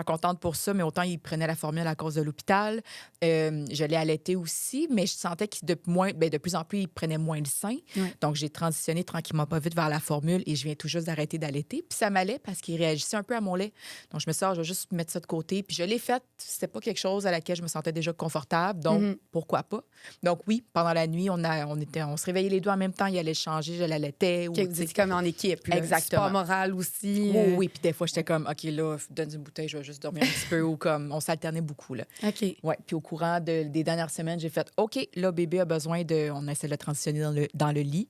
contente pour ça, mais autant il prenait la formule à cause de l'hôpital. Je l'ai allaité aussi, mais je sentais que de plus en plus, il prenait moins le sein. Ouais. Donc, j'ai transitionné tranquillement pas vite vers la formule et je viens tout juste d'arrêter d'allaiter. Puis ça m'allait parce qu'il réagissait un peu à mon lait. Donc, je me suis dit, je vais juste mettre ça de côté. Puis je l'ai fait. C'était pas quelque chose à laquelle je me sentais déjà confortable. Donc, pourquoi pas? Donc, oui, pendant la nuit, on se réveillait les deux en même temps. Il allait changer, je l'allaitais. Okay, vous étiez comme en équipe. Là. Exactement. Sport moral aussi. Oui, puis des fois, j'étais comme, OK, là, donne une bouteille, je vais juste dormir un petit peu. Ou comme, on s'alternait beaucoup, là. OK. Oui, puis au courant des dernières semaines, j'ai fait, OK, là, bébé a besoin on essaie de le transitionner dans le lit.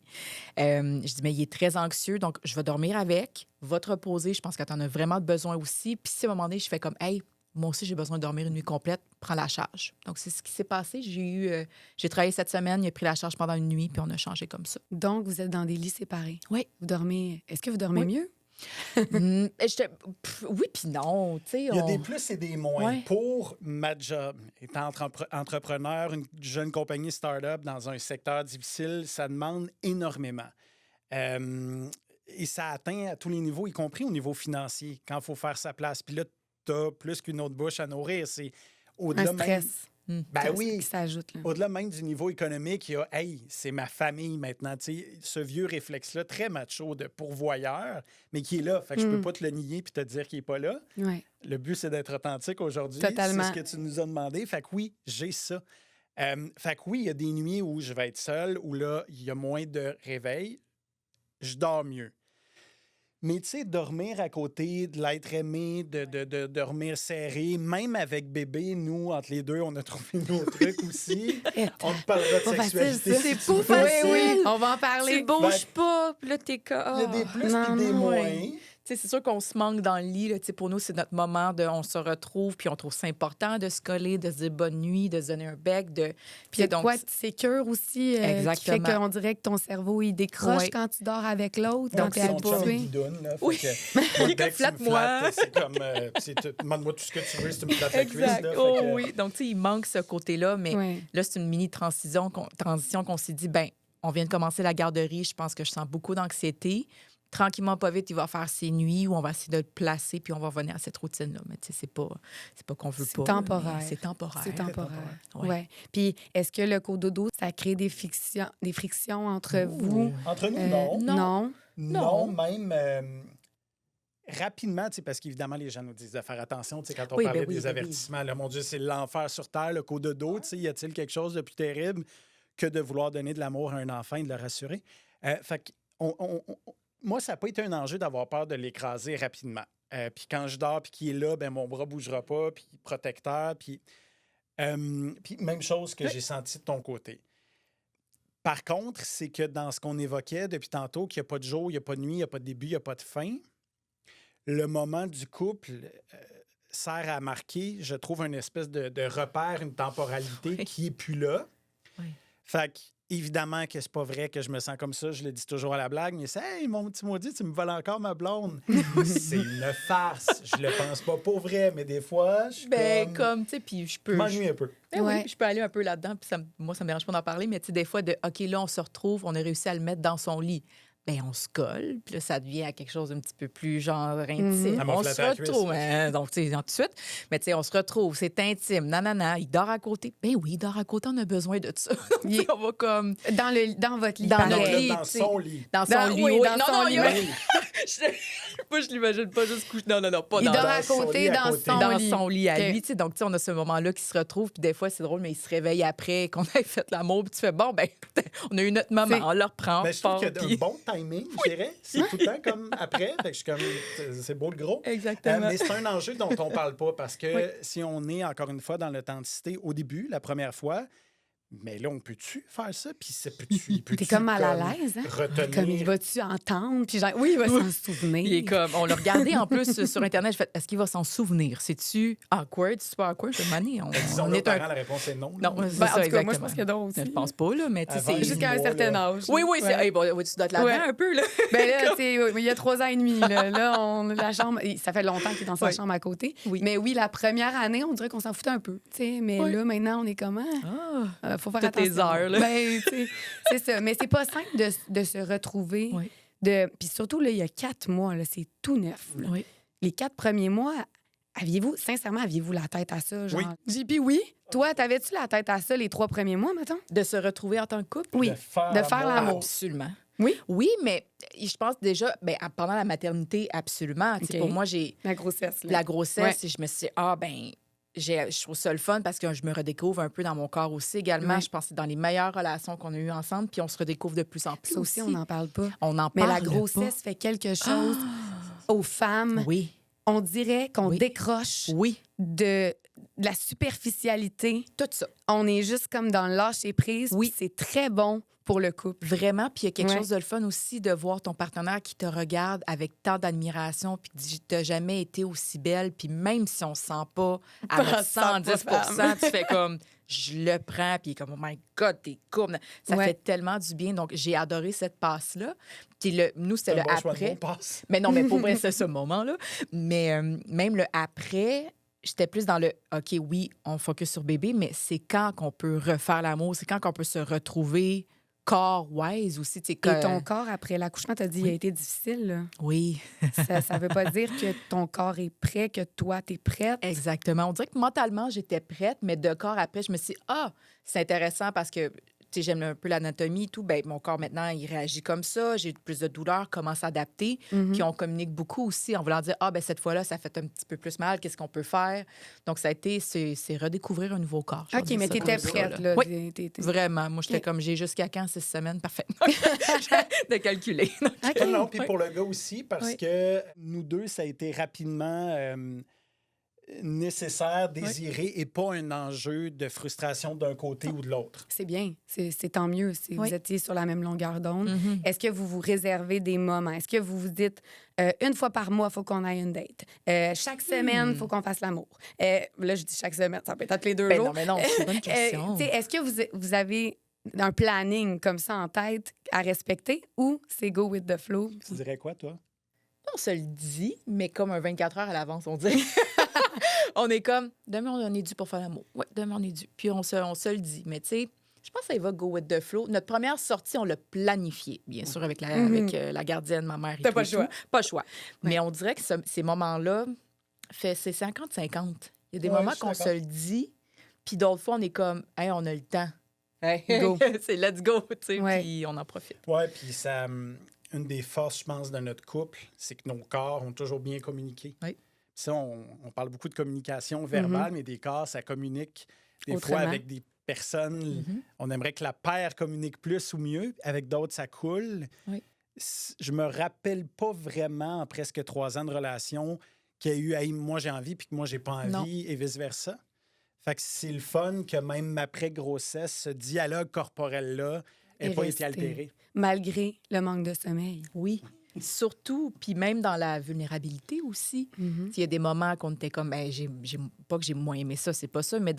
Je dis, mais il est très anxieux, donc je vais dormir avec, va te reposer. Je pense que tu en as vraiment besoin aussi. Puis si à un moment donné, je fais comme, hey, moi aussi, j'ai besoin de dormir une nuit complète, prends la charge. Donc, c'est ce qui s'est passé. J'ai travaillé cette semaine, il a pris la charge pendant une nuit, puis on a changé comme ça. Donc, vous êtes dans des lits séparés? Oui. Vous dormez... Est-ce que vous dormez mieux? Oui, puis non. Il y a des plus et des moins. Ouais. Pour ma job, étant entrepreneur, une jeune compagnie start-up dans un secteur difficile, ça demande énormément. Et ça atteint à tous les niveaux, y compris au niveau financier, quand il faut faire sa place. Puis là, tu as plus qu'une autre bouche à nourrir. C'est au-delà un stress. Ben oui, qui s'ajoute. Au-delà même du niveau économique, il y a « Hey, c'est ma famille maintenant ». Tu sais, ce vieux réflexe-là, très macho de pourvoyeur, mais qui est là. Fait que je peux pas te le nier puis te dire qu'il est pas là. Ouais. Le but, c'est d'être authentique aujourd'hui. Totalement. C'est ce que tu nous as demandé. Fait que oui, j'ai ça. Fait que oui, il y a des nuits où je vais être seul, où là, il y a moins de réveil. Je dors mieux. Mais tu sais, dormir à côté de l'être aimé, de dormir serré, même avec bébé, nous, entre les deux, on a trouvé nos trucs aussi. On te parlera de sexualité. C'est pas facile. Oui, on va en parler. Tu bouges pas, puis là, t'es comme... Il y a des plus et des moins. sais, c'est sûr qu'on se manque dans le lit. Là, tu sais, pour nous, c'est notre moment on se retrouve, puis on trouve ça important de se coller, de se dire bonne nuit, de se donner un bec. Puis il y a de quoi de sécure aussi, qui fait Exactement. qu'on dirait que ton cerveau, il décroche quand tu dors avec l'autre, quand Donc, t'es son chum est habitué. guidoune, là. Oui. Fait que, dès que tu me Flatte-moi. flattes, c'est comme... demande-moi tout ce que tu veux si tu me flattes la cuisse. Exact. Là, Oh, fait que- oui. Donc, tu sais, il manque ce côté-là, mais Ouais. là, c'est une mini transition qu'on s'est dit, ben on vient de commencer la garderie, je pense que je sens beaucoup d'anxiété. Tranquillement, pas vite, il va faire ses nuits où on va essayer de le placer puis on va revenir à cette routine-là. Mais tu sais, c'est pas qu'on veut pas. Temporaire. Mais c'est temporaire. C'est temporaire. Ouais. Ouais. Puis, est-ce que le cododo, ça crée des frictions entre vous? Entre nous, non. Non. Non, même rapidement, parce qu'évidemment, les gens nous disent de faire attention. Quand on parlait des avertissements, là, mon Dieu, c'est l'enfer sur Terre, le cododo. Y a-t-il quelque chose de plus terrible que de vouloir donner de l'amour à un enfant et de le rassurer? Fait que moi, ça n'a pas été un enjeu d'avoir peur de l'écraser rapidement. Puis quand je dors puis qu'il est là, ben mon bras ne bougera pas, puis protecteur. Puis même chose que j'ai senti de ton côté. Par contre, c'est que dans ce qu'on évoquait depuis tantôt, qu'il n'y a pas de jour, il n'y a pas de nuit, il n'y a pas de début, il n'y a pas de fin, le moment du couple sert à marquer, je trouve, une espèce de repère, une temporalité qui n'est plus là. Oui. Fait que, évidemment que c'est pas vrai que je me sens comme ça, je le dis toujours à la blague, mais c'est « Hey, mon petit maudit, tu me voles encore ma blonde! » C'est une farce. Je le pense pas pour vrai, mais des fois, je suis comme tu sais, puis je peux... Je m'ennuie un peu. Ben oui, je peux aller un peu là-dedans, puis moi, ça me dérange pas d'en parler, mais tu sais, des fois, OK, là, on se retrouve, on a réussi à le mettre dans son lit. Ben on se colle, puis là, ça devient à quelque chose d'un petit peu plus genre intime. Elle m'a On flatté se la cuisse. retrouve, donc tu sais, tout de suite. Mais tu sais, on se retrouve, c'est intime, nanana, il dort à côté. Ben oui, il dort à côté, on a besoin de ça. On va comme... Dans votre lit. Dans pareil. notre lit. Dans son lit. Dans son lit, oui, oui. dans son lit. Moi, je l'imagine pas juste coucher. Non, pas Il dans dort dans à son côté, lit, à dans côté. son dans lit. son lit à OK. lui. Tu sais, donc, tu sais, on a ce moment-là qui se retrouve. Puis des fois, c'est drôle, mais il se réveille après qu'on ait fait l'amour. Puis tu fais, bon, ben, on a eu notre moment. C'est- On le reprend. Mais je trouve qu'il y a puis- un bon timing, je dirais. C'est tout le temps comme après. Fait que je suis comme, c'est beau le gros. Exactement. Mais c'est un enjeu dont on parle pas parce que si on est encore une fois dans l'authenticité au début, la première fois, mais là, on peut-tu faire ça? Puis ça peut-tu. T'es comme mal à l'aise, hein? Retenir. Comme il va-tu entendre? Puis genre, oui, il va s'en souvenir. Il est comme, on l'a regardé en plus sur Internet. Je fais, est-ce qu'il va s'en souvenir? C'est-tu awkward? C'est pas awkward? Je me dis, Disons-le aux parents, la réponse est non. Non, là. c'est Ben, ça, en tout cas, exactement. moi, je pense qu'il y a d'autres aussi. Je pense pas, là, mais tu sais, Avant c'est... les Jusqu'à un mois, certain là. âge. Oui, Ouais. c'est... Hey, bon, oui, tu dois être là-dedans Ouais. un peu, là. Ben là, tu sais, il y a 3 ans et demi. Là, la chambre, ça fait longtemps qu'il est dans sa chambre à côté. Oui. Mais oui, la première année, on dirait qu'on s'en foutait un peu. Tu sais, mais Oui. là, maintenant, on est comment? Faut faire Toutes attention. les heures, là. Ben, tu sais, c'est ça. Mais c'est pas simple de se retrouver. Oui. Puis surtout, là, il y a 4 mois, là, c'est tout neuf. Là. Oui. Les 4 premiers mois, sincèrement, aviez-vous la tête à ça? Genre? Oui. JP, oui. Toi, t'avais-tu la tête à ça les 3 premiers mois, mettons? De se retrouver en tant que couple? Oui. De faire De faire l'amour. Absolument. Oui? Oui, mais je pense déjà, pendant la maternité, absolument. Tu sais, OK. pour moi, j'ai La grossesse. Là. la grossesse Ouais. et je me suis dit, je trouve ça le fun parce que je me redécouvre un peu dans mon corps aussi également. Ouais. Je pense que c'est dans les meilleures relations qu'on a eues ensemble, puis on se redécouvre de plus en plus. Ça aussi, on n'en parle pas. On n'en Mais parle la grossesse fait quelque chose aux femmes. pas. Oui, On dirait qu'on Oui. décroche oui, de la superficialité. tout ça. On est juste comme dans le lâcher-prise. Oui. puis c'est très bon pour le couple. Vraiment, puis il y a quelque Ouais. chose de le fun aussi de voir ton partenaire qui te regarde avec tant d'admiration, puis qui dit « t'as jamais été aussi belle », puis même si on se sent pas à notre 110 tu fais comme « je le prends », puis il est comme « oh my God, t'es courbe ». Ça Ouais. fait tellement du bien. Donc, j'ai adoré cette passe-là. Puis nous, c'était C'est un le bon choix de après. mots, passe. Mais non, mais pour vrai, c'est ce moment-là. Mais même le après, j'étais plus dans le OK, oui, on focus sur bébé, mais c'est quand qu'on peut refaire l'amour, c'est quand qu'on peut se retrouver corps-wise aussi. Tu sais, Et ton corps, après l'accouchement, t'as dit il a été difficile. Là. Oui, Ça veut pas dire que ton corps est prêt, que toi, t'es prête. exactement. On dirait que mentalement, j'étais prête, mais de corps après, je me suis dit, c'est intéressant parce que tu sais, j'aime un peu l'anatomie et tout. Ben, mon corps, maintenant, il réagit comme ça. J'ai plus de douleur, comment s'adapter. Puis on communique beaucoup aussi en voulant dire, cette fois-là, ça fait un petit peu plus mal. Qu'est-ce qu'on peut faire? Donc, ça a été, c'est redécouvrir un nouveau corps. Je vais OK, dire mais ça t'étais comme ça, prête. Là. Oui, T'es- vraiment. Moi, j'étais OK. comme, j'ai jusqu'à quand? 6 semaines? Parfait. de calculer. OK. Non, puis Oui. pour le gars aussi, parce Oui. que nous deux, ça a été rapidement nécessaire, désiré, et pas un enjeu de frustration d'un côté ou de l'autre. C'est bien, c'est tant mieux si vous étiez sur la même longueur d'onde. Mm-hmm. Est-ce que vous vous réservez des moments? Est-ce que vous vous dites, une fois par mois, il faut qu'on aille une date? Chaque semaine, il faut qu'on fasse l'amour. Là, je dis chaque semaine, ça peut être les 2 jours. Non, mais non, c'est une bonne question. Est-ce que vous avez un planning comme ça en tête à respecter ou c'est go with the flow? Tu dirais quoi, toi? On se le dit, mais comme un 24 heures à l'avance, on dirait. On est comme, demain, on est dû pour faire l'amour. Oui, demain, on est dû. Puis on se le dit. Mais tu sais, je pense que ça va go with the flow. Notre première sortie, on l'a planifiée, bien sûr, avec la gardienne, ma mère et T'as tout. pas le choix. Pas le choix. Mais on dirait que ces moments-là, c'est 50-50. Il y a des moments qu'on se le dit, puis d'autres fois, on est comme, hey, on a le temps. Hey, go. C'est let's go, tu sais, puis on en profite. Oui, puis ça, une des forces, je pense, de notre couple, c'est que nos corps ont toujours bien communiqué. Oui. Ça, on parle beaucoup de communication verbale, mais des corps, ça communique des Autrement. fois avec des personnes. On aimerait que la paire communique plus ou mieux. Avec d'autres, ça coule. Oui. Je me rappelle pas vraiment, en presque 3 ans de relation, qu'il y a eu hey, moi j'ai envie puis que moi j'ai pas envie et vice-versa. Fait que c'est le fun que même après grossesse, ce dialogue corporel-là n'ait pas été altéré. Malgré le manque de sommeil. Oui. Surtout, puis même dans la vulnérabilité aussi. Il y a des moments qu'on était comme, pas que j'ai moins aimé ça, c'est pas ça, mais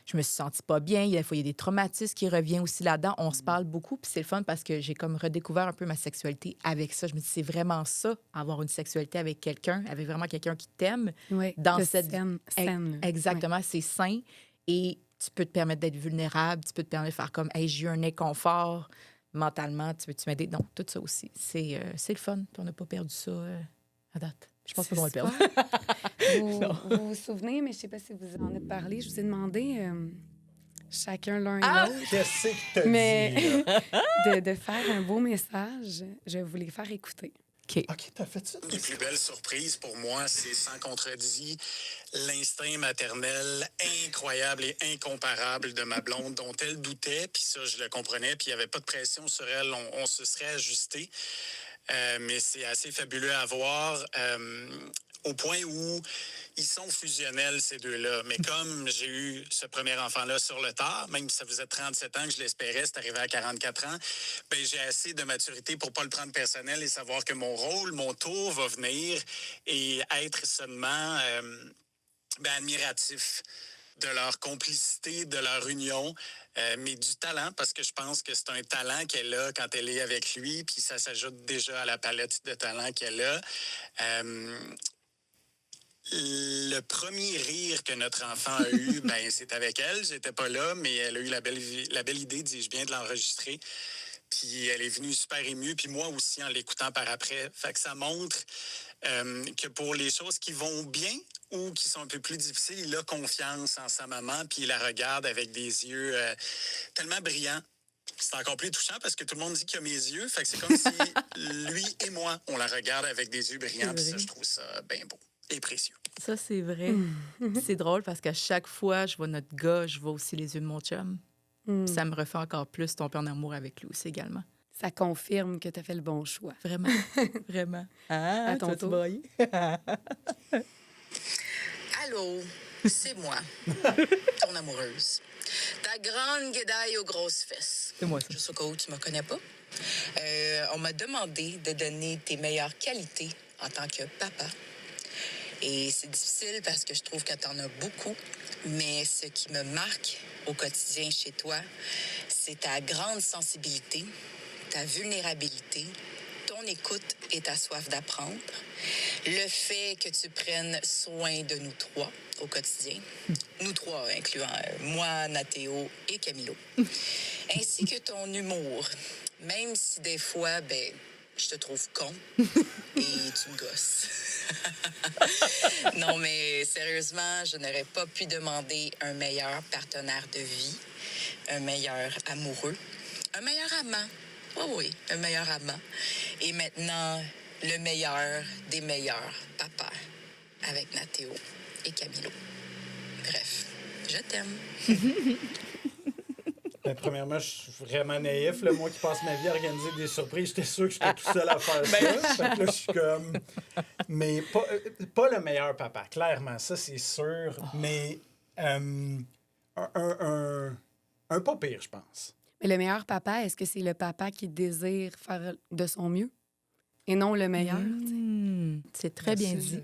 je me suis sentie pas bien. Il y a des traumatismes qui reviennent aussi là-dedans. On se parle beaucoup, puis c'est le fun parce que j'ai comme redécouvert un peu ma sexualité avec ça. Je me dis, c'est vraiment ça, avoir une sexualité avec quelqu'un, avec vraiment quelqu'un qui t'aime. Oui, dans cette scène. Exactement, c'est sain et tu peux te permettre d'être vulnérable, tu peux te permettre de faire comme, hey, j'ai eu un inconfort. Mentalement, tu veux-tu m'aider? Donc, tout ça aussi. C'est le fun. Puis on n'a pas perdu ça à date. Je pense pas qu'on va le perdre. Vous vous souvenez, mais je ne sais pas si vous en avez parlé, je vous ai demandé chacun l'un et l'autre. Qu'est-ce que t'as Mais dit, là? de faire un beau message, je vais vous les faire écouter. OK, t'as fait ça? Les plus belles surprises pour moi, c'est sans contredit l'instinct maternel incroyable et incomparable de ma blonde dont elle doutait, puis ça, je le comprenais, puis il n'y avait pas de pression sur elle, on se serait ajusté. Mais c'est assez fabuleux à voir, au point où ils sont fusionnels, ces deux-là. Mais comme j'ai eu ce premier enfant-là sur le tard, même si ça faisait 37 ans que je l'espérais, c'est arrivé à 44 ans, ben j'ai assez de maturité pour ne pas le prendre personnel et savoir que mon rôle, mon tour va venir et être seulement admiratif de leur complicité, de leur union, mais du talent, parce que je pense que c'est un talent qu'elle a quand elle est avec lui, puis ça s'ajoute déjà à la palette de talents qu'elle a. Le premier rire que notre enfant a eu, c'est avec elle. J'étais pas là, mais elle a eu la belle idée, dis-je bien, de l'enregistrer. Puis elle est venue super émue, puis moi aussi en l'écoutant par après. Fait que ça montre que pour les choses qui vont bien ou qui sont un peu plus difficiles, il a confiance en sa maman, puis il la regarde avec des yeux tellement brillants. C'est encore plus touchant parce que tout le monde dit qu'il a mes yeux. Fait que c'est comme si lui et moi, on la regarde avec des yeux brillants. Puis ça, je trouve ça bien beau et précieux. Ça, c'est vrai. C'est drôle parce qu'à chaque fois, je vois notre gars, je vois aussi les yeux de mon chum. Puis ça me refait encore plus tomber en amour avec lui aussi également. Ça confirme que tu as fait le bon choix. Vraiment. Vraiment. Ah, à ton tour. Allô, c'est moi, ton amoureuse. Ta grande guédaille aux grosses fesses. C'est moi, ça. Juste au cas où tu me connais pas. On m'a demandé de donner tes meilleures qualités en tant que papa. Et c'est difficile parce que je trouve que t'en as beaucoup. Mais ce qui me marque au quotidien chez toi, c'est ta grande sensibilité, ta vulnérabilité, ton écoute et ta soif d'apprendre. Le fait que tu prennes soin de nous trois au quotidien, nous trois, incluant moi, Nathéo et Camilo, ainsi que ton humour, même si des fois, je te trouve con et tu me gosses. Non, mais sérieusement, je n'aurais pas pu demander un meilleur partenaire de vie, un meilleur amoureux, un meilleur amant. Oh oui, un meilleur amant. Et maintenant, le meilleur des meilleurs papas avec Nathéo et Camilo. Bref, je t'aime. Ben, premièrement, je suis vraiment naïf. Là. Moi qui passe ma vie à organiser des surprises, j'étais sûr que j'étais tout seul à faire ça. Fait que là, je suis comme... Mais pas le meilleur papa, clairement, ça, c'est sûr. Mais un pas pire, je pense. Mais le meilleur papa, est-ce que c'est le papa qui désire faire de son mieux et non le meilleur? C'est très bien dit.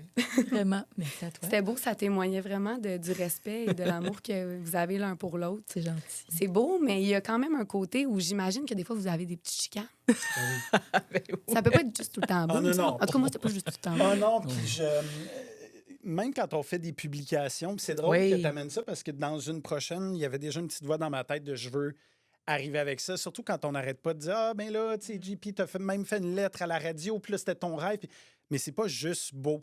Vraiment. Merci à toi. C'était beau, ça témoignait vraiment du respect et de l'amour que vous avez l'un pour l'autre. C'est gentil. C'est beau, mais il y a quand même un côté où j'imagine que des fois, vous avez des petites chicanes. Ben oui. Ça peut pas être juste tout le temps beau. Ah, non, ça. non. En tout cas, moi, c'était pas juste tout le temps beau. Ah non, puis même quand on fait des publications, puis c'est drôle Oui. que tu amènes ça parce que dans une prochaine, il y avait déjà une petite voix dans ma tête de je veux arriver avec ça, surtout quand on n'arrête pas de dire ah ben là, tu sais, JP, t'as même fait une lettre à la radio, puis là, c'était ton rêve. Mais c'est pas juste beau.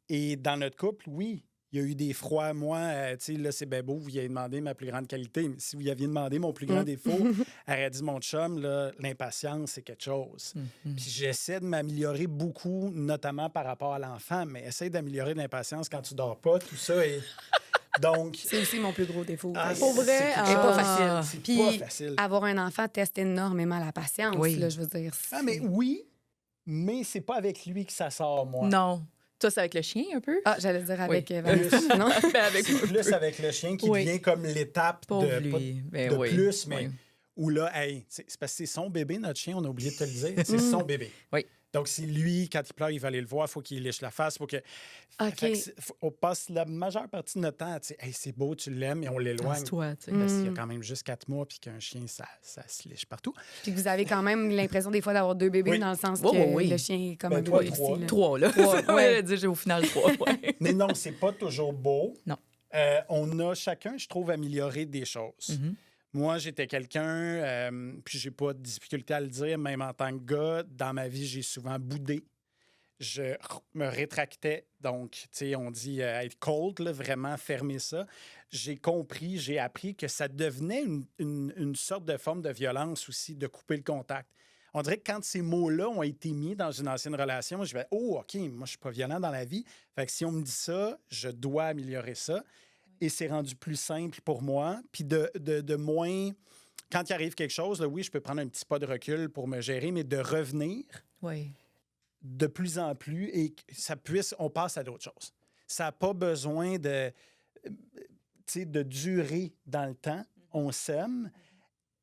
Et dans notre couple, oui, il y a eu des froids. Moi, tu sais, là, c'est bien beau, vous y avez demandé ma plus grande qualité, mais si vous y aviez demandé mon plus grand défaut, aurait dit mon chum, là, l'impatience, c'est quelque chose. Puis j'essaie de m'améliorer beaucoup, notamment par rapport à l'enfant, mais essaye d'améliorer l'impatience quand tu dors pas, tout ça. Et donc... C'est aussi mon plus gros défaut. Pour vrai? C'est pas facile. C'est Puis, pas facile. avoir un enfant teste énormément la patience, Oui. là, je veux dire. Ah, mais oui, mais c'est pas avec lui que ça sort, moi. Non. Toi, c'est avec le chien, un peu? Ah, j'allais dire avec Oui. Vanessa, non? Ben, avec C'est plus avec le chien qui Oui. devient comme l'étape Pauvre de, lui. pas Ben de oui. plus, mais Oui. où là, hey, c'est parce que c'est son bébé, notre chien, on a oublié de te le dire. C'est son bébé. Oui. Donc, c'est lui, quand il pleure, il va aller le voir, il faut qu'il lèche la face. Faut que... OK. Fait que on passe la majeure partie de notre temps à dire hey, c'est beau, tu l'aimes, et on l'éloigne. toi, tu sais. Parce qu'il y a quand même juste 4 mois, puis qu'un chien, ça se lèche partout. Puis que vous avez quand même l'impression des fois d'avoir 2 bébés Oui. dans le sens Oh, que oui. le chien est comme Ben, un toi, bébé 3. aussi. Là. 3, là. Ouais. Ouais, dire j'ai au final 3. Ouais. Mais non, c'est pas toujours beau. Non. On a chacun, je trouve, amélioré des choses. Moi, j'étais quelqu'un, puis j'ai pas de difficulté à le dire, même en tant que gars, dans ma vie, j'ai souvent boudé. Je me rétractais. Donc, tu sais, on dit être cold, là, vraiment fermer ça. J'ai compris, j'ai appris que ça devenait une sorte de forme de violence aussi, de couper le contact. On dirait que quand ces mots-là ont été mis dans une ancienne relation, je vais oh, OK, moi, je suis pas violent dans la vie. Fait que si on me dit ça, je dois améliorer ça. Et c'est rendu plus simple pour moi. Puis de moins... Quand il arrive quelque chose, là, oui, je peux prendre un petit pas de recul pour me gérer, mais de revenir Oui. de plus en plus et que ça puisse... On passe à d'autres choses. Ça n'a pas besoin de durer dans le temps. On s'aime.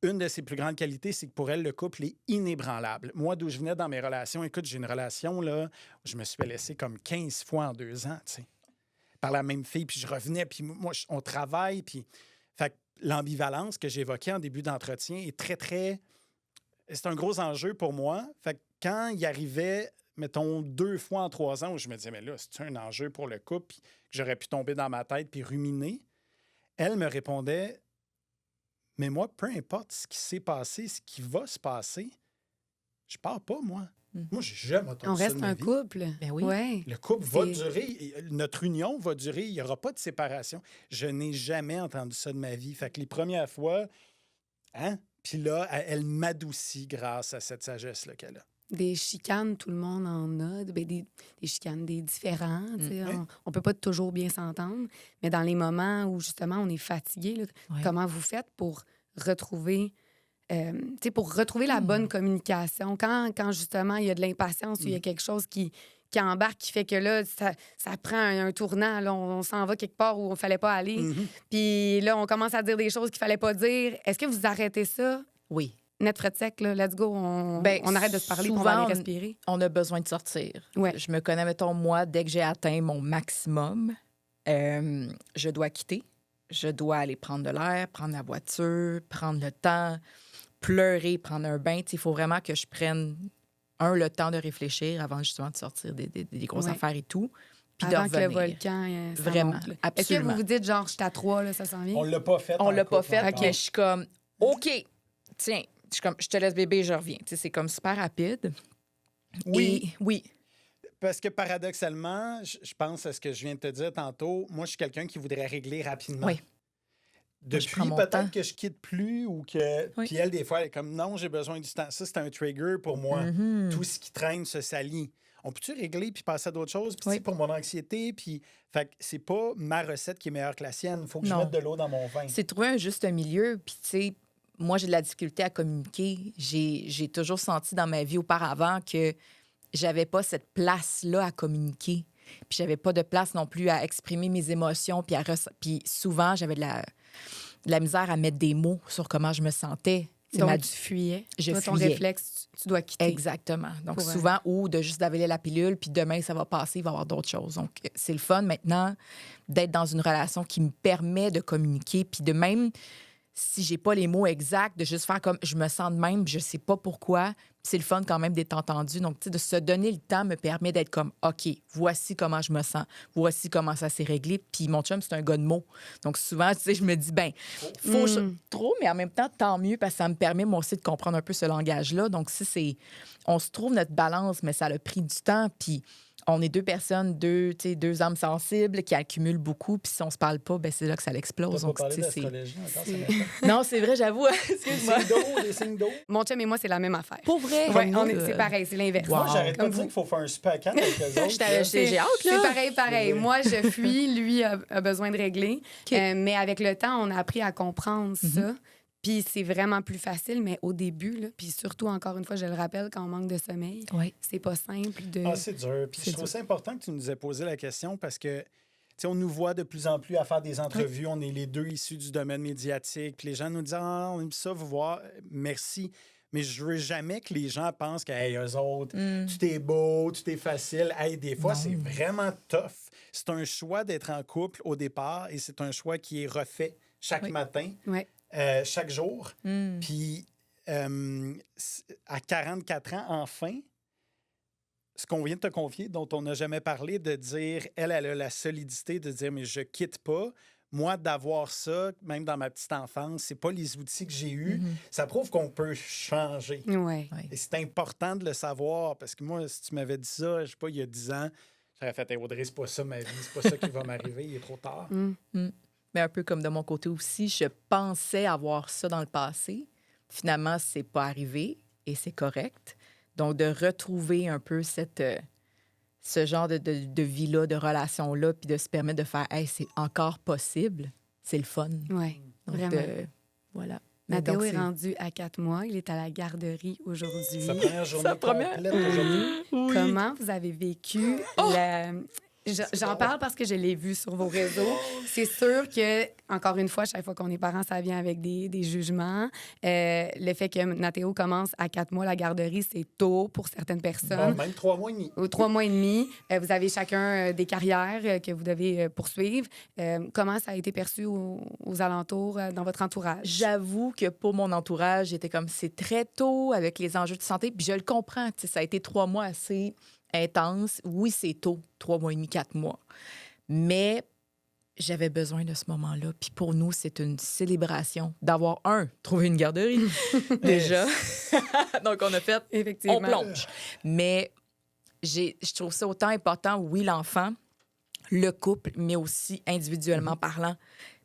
Une de ses plus grandes qualités, c'est que pour elle, le couple est inébranlable. Moi, d'où je venais dans mes relations, écoute, j'ai une relation, là, où je me suis laissé comme 15 fois en 2 ans, tu sais, par la même fille, puis je revenais, puis moi, on travaille, puis... Fait que l'ambivalence que j'évoquais en début d'entretien est très, très... C'est un gros enjeu pour moi. Fait que quand il arrivait, mettons, 2 fois en 3 ans, où je me disais, mais là, c'est un enjeu pour le couple, puis que j'aurais pu tomber dans ma tête puis ruminer, elle me répondait, mais moi, peu importe ce qui s'est passé, ce qui va se passer, je pars pas, moi. Moi, j'ai jamais entendu On ça reste de ma un vie. couple. Ben oui. Ouais. Le couple va C'est- durer, et notre union va durer, il n'y aura pas de séparation. Je n'ai jamais entendu ça de ma vie. Fait que les premières fois, hein? Puis là, elle m'adoucit grâce à cette sagesse-là qu'elle a. Des chicanes, tout le monde en a. Ben, des chicanes, des différents. Tu sais, oui. on peut pas toujours bien s'entendre. Mais dans les moments où, justement, on est fatigué, là, Ouais. comment vous faites pour retrouver... pour retrouver la bonne communication, quand justement il y a de l'impatience ou il y a quelque chose qui embarque, qui fait que là, ça prend un tournant, là, on s'en va quelque part où on fallait pas aller, puis là, on commence à dire des choses qu'il fallait pas dire. Est-ce que vous arrêtez ça? Oui. Net, fret, sec, là, let's go, on arrête de se parler pour souvent, aller respirer. On a besoin de sortir. Ouais. Je me connais, mettons, moi, dès que j'ai atteint mon maximum, je dois quitter. Je dois aller prendre de l'air, prendre la voiture, prendre le temps, pleurer, prendre un bain. Il faut vraiment que je prenne, le temps de réfléchir avant justement de sortir des grosses Ouais. affaires et tout. Puis Avant de que le revenir. volcan, ça Vraiment, monte, là. Est-ce que absolument. vous vous dites, genre, je suis à 3, là, ça s'en vient? On l'a pas fait. On en l'a pas couple fait, encore. mais je suis comme, OK, tiens, je suis comme, je te laisse bébé, je reviens. Tu sais, c'est comme super rapide. Oui. Et- oui. Parce que paradoxalement, je pense à ce que je viens de te dire tantôt, moi, je suis quelqu'un qui voudrait régler rapidement. Oui. Depuis, prends mon temps. peut-être que je quitte plus ou que... Oui. Puis elle, des fois, elle est comme, non, j'ai besoin du temps. Ça, c'est un trigger pour moi. Mhm. Tout ce qui traîne se salit. on peut-tu régler puis passer à d'autres choses? Puis Oui. tu sais, pour mon anxiété, puis... Fait que c'est pas ma recette qui est meilleure que la sienne. Il faut que je Non. mette de l'eau dans mon vin. C'est trouver un juste milieu. Puis, tu sais, moi, j'ai de la difficulté à communiquer. J'ai toujours senti dans ma vie auparavant que j'avais pas cette place-là à communiquer. Puis, j'avais pas de place non plus à exprimer mes émotions. Puis souvent, j'avais de la misère à mettre des mots sur comment je me sentais. C'est Donc, ma- tu fuyais. Je Toi, ton fuyais. réflexe, tu dois quitter. Exactement. Donc, Pour, souvent, ou de juste avaler la pilule, puis demain, ça va passer, il va y avoir d'autres choses. Donc, c'est le fun maintenant d'être dans une relation qui me permet de communiquer, puis de même, si j'ai pas les mots exacts, de juste faire comme je me sens de même, je sais pas pourquoi. C'est le fun quand même d'être entendu. Donc, tu sais, de se donner le temps me permet d'être comme, OK, voici comment je me sens, voici comment ça s'est réglé. Puis mon chum, c'est un gars de mots. Donc, souvent, tu sais, je me dis, ben, faut trop, mais en même temps, tant mieux, parce que ça me permet, moi aussi, de comprendre un peu ce langage-là. Donc, si c'est, on se trouve notre balance, mais ça a pris du temps. Puis, on est deux personnes, tu sais, deux âmes sensibles qui accumulent beaucoup. Puis si on se parle pas, ben c'est là que ça T'as l'explose. pas Donc, parlé tu sais, d'astrologie encore, ça c'est- m'intéresse. non, c'est vrai, j'avoue. Des Excuse-moi. signes d'eau, des signes d'eau. Mon chum et moi, c'est la même affaire. Pour vrai. Ouais, c'est Euh, pareil, c'est l'inverse. Wow. Moi, j'arrête pas Comme de dire vous. qu'il faut faire un super camp avec eux autres. là. J'ai hâte, C'est là. pareil. Oui. Moi, je fuis, lui a besoin de régler. OK. Mais avec le temps, on a appris à comprendre Mhm. ça. Puis c'est vraiment plus facile, mais au début, là, puis surtout, encore une fois, je le rappelle, quand on manque de sommeil, Oui. c'est pas simple de... Ah, c'est dur. Puis C'est je trouve dur. ça important que tu nous aies posé la question parce que, tu sais, on nous voit de plus en plus à faire des entrevues. On est les deux issus du domaine médiatique. Puis les gens nous disent, ah, on aime ça vous voir. Merci. Mais je veux jamais que les gens pensent que, hey, eux autres, tout est beau, tout est facile. Hey, des fois, Non. c'est vraiment tough. C'est un choix d'être en couple au départ et c'est un choix qui est refait chaque Oui. matin, Ouais. chaque jour. Mm. Puis, à 44 ans, enfin, ce qu'on vient de te confier, dont on n'a jamais parlé, de dire, elle a la solidité de dire, mais je quitte pas. Moi, d'avoir ça, même dans ma petite enfance, c'est pas les outils que j'ai eus. Ça prouve qu'on peut changer. Ouais. Oui. Et c'est important de le savoir, parce que moi, si tu m'avais dit ça, je sais pas, il y a 10 ans, j'aurais fait, hey, Audrey, c'est pas ça ma vie, c'est pas ça qui va m'arriver, il est trop tard. Mais un peu comme de mon côté aussi, je pensais avoir ça dans le passé. Finalement, c'est pas arrivé et c'est correct. Donc, de retrouver un peu ce genre de vie-là, de relation-là, puis de se permettre de faire, hey, c'est encore possible, c'est le fun. Ouais, Donc, vraiment. voilà. Mais Mathéo donc, est c'est- rendu à 4 mois. Il est à la garderie aujourd'hui. Sa première journée Sa première- complète aujourd'hui. Comment vous avez vécu la... J'en parle parce que je l'ai vu sur vos réseaux. C'est sûr que, encore une fois, chaque fois qu'on est parent, ça vient avec des jugements. Le fait que Mathéo commence à 4 mois la garderie, c'est tôt pour certaines personnes. Même 3 mois et demi. Ou 3 mois et demi, vous avez chacun des carrières que vous devez poursuivre. Comment ça a été perçu aux alentours, dans votre entourage? J'avoue que pour mon entourage, j'étais comme, c'est très tôt avec les enjeux de santé. Puis je le comprends. Tu sais, ça a été 3 mois assez intenses. Oui, c'est tôt, 3 mois et demi, 4 mois. Mais j'avais besoin de ce moment-là. Puis pour nous, c'est une célébration d'avoir, trouvé une garderie, déjà. Donc, on a fait, Effectivement. on plonge. Mais je trouve ça autant important, oui, l'enfant, le couple, mais aussi individuellement parlant.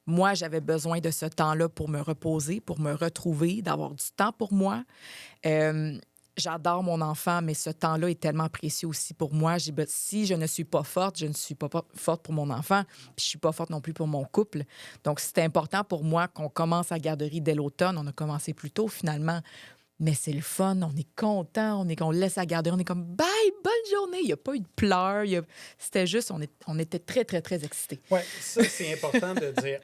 Moi, j'avais besoin de ce temps-là pour me reposer, pour me retrouver, d'avoir du temps pour moi. J'adore mon enfant, mais ce temps-là est tellement précieux aussi pour moi. Si je ne suis pas forte, je ne suis pas forte pour mon enfant, puis je suis pas forte non plus pour mon couple. Donc, c'était important pour moi qu'on commence la garderie dès l'automne. On a commencé plus tôt, finalement. Mais c'est le fun, on est content, on laisse la garderie, on est comme « bye, bonne journée ». Il n'y a pas eu de pleurs, c'était juste, on était très, très, très excités. Oui, ça, c'est important de dire.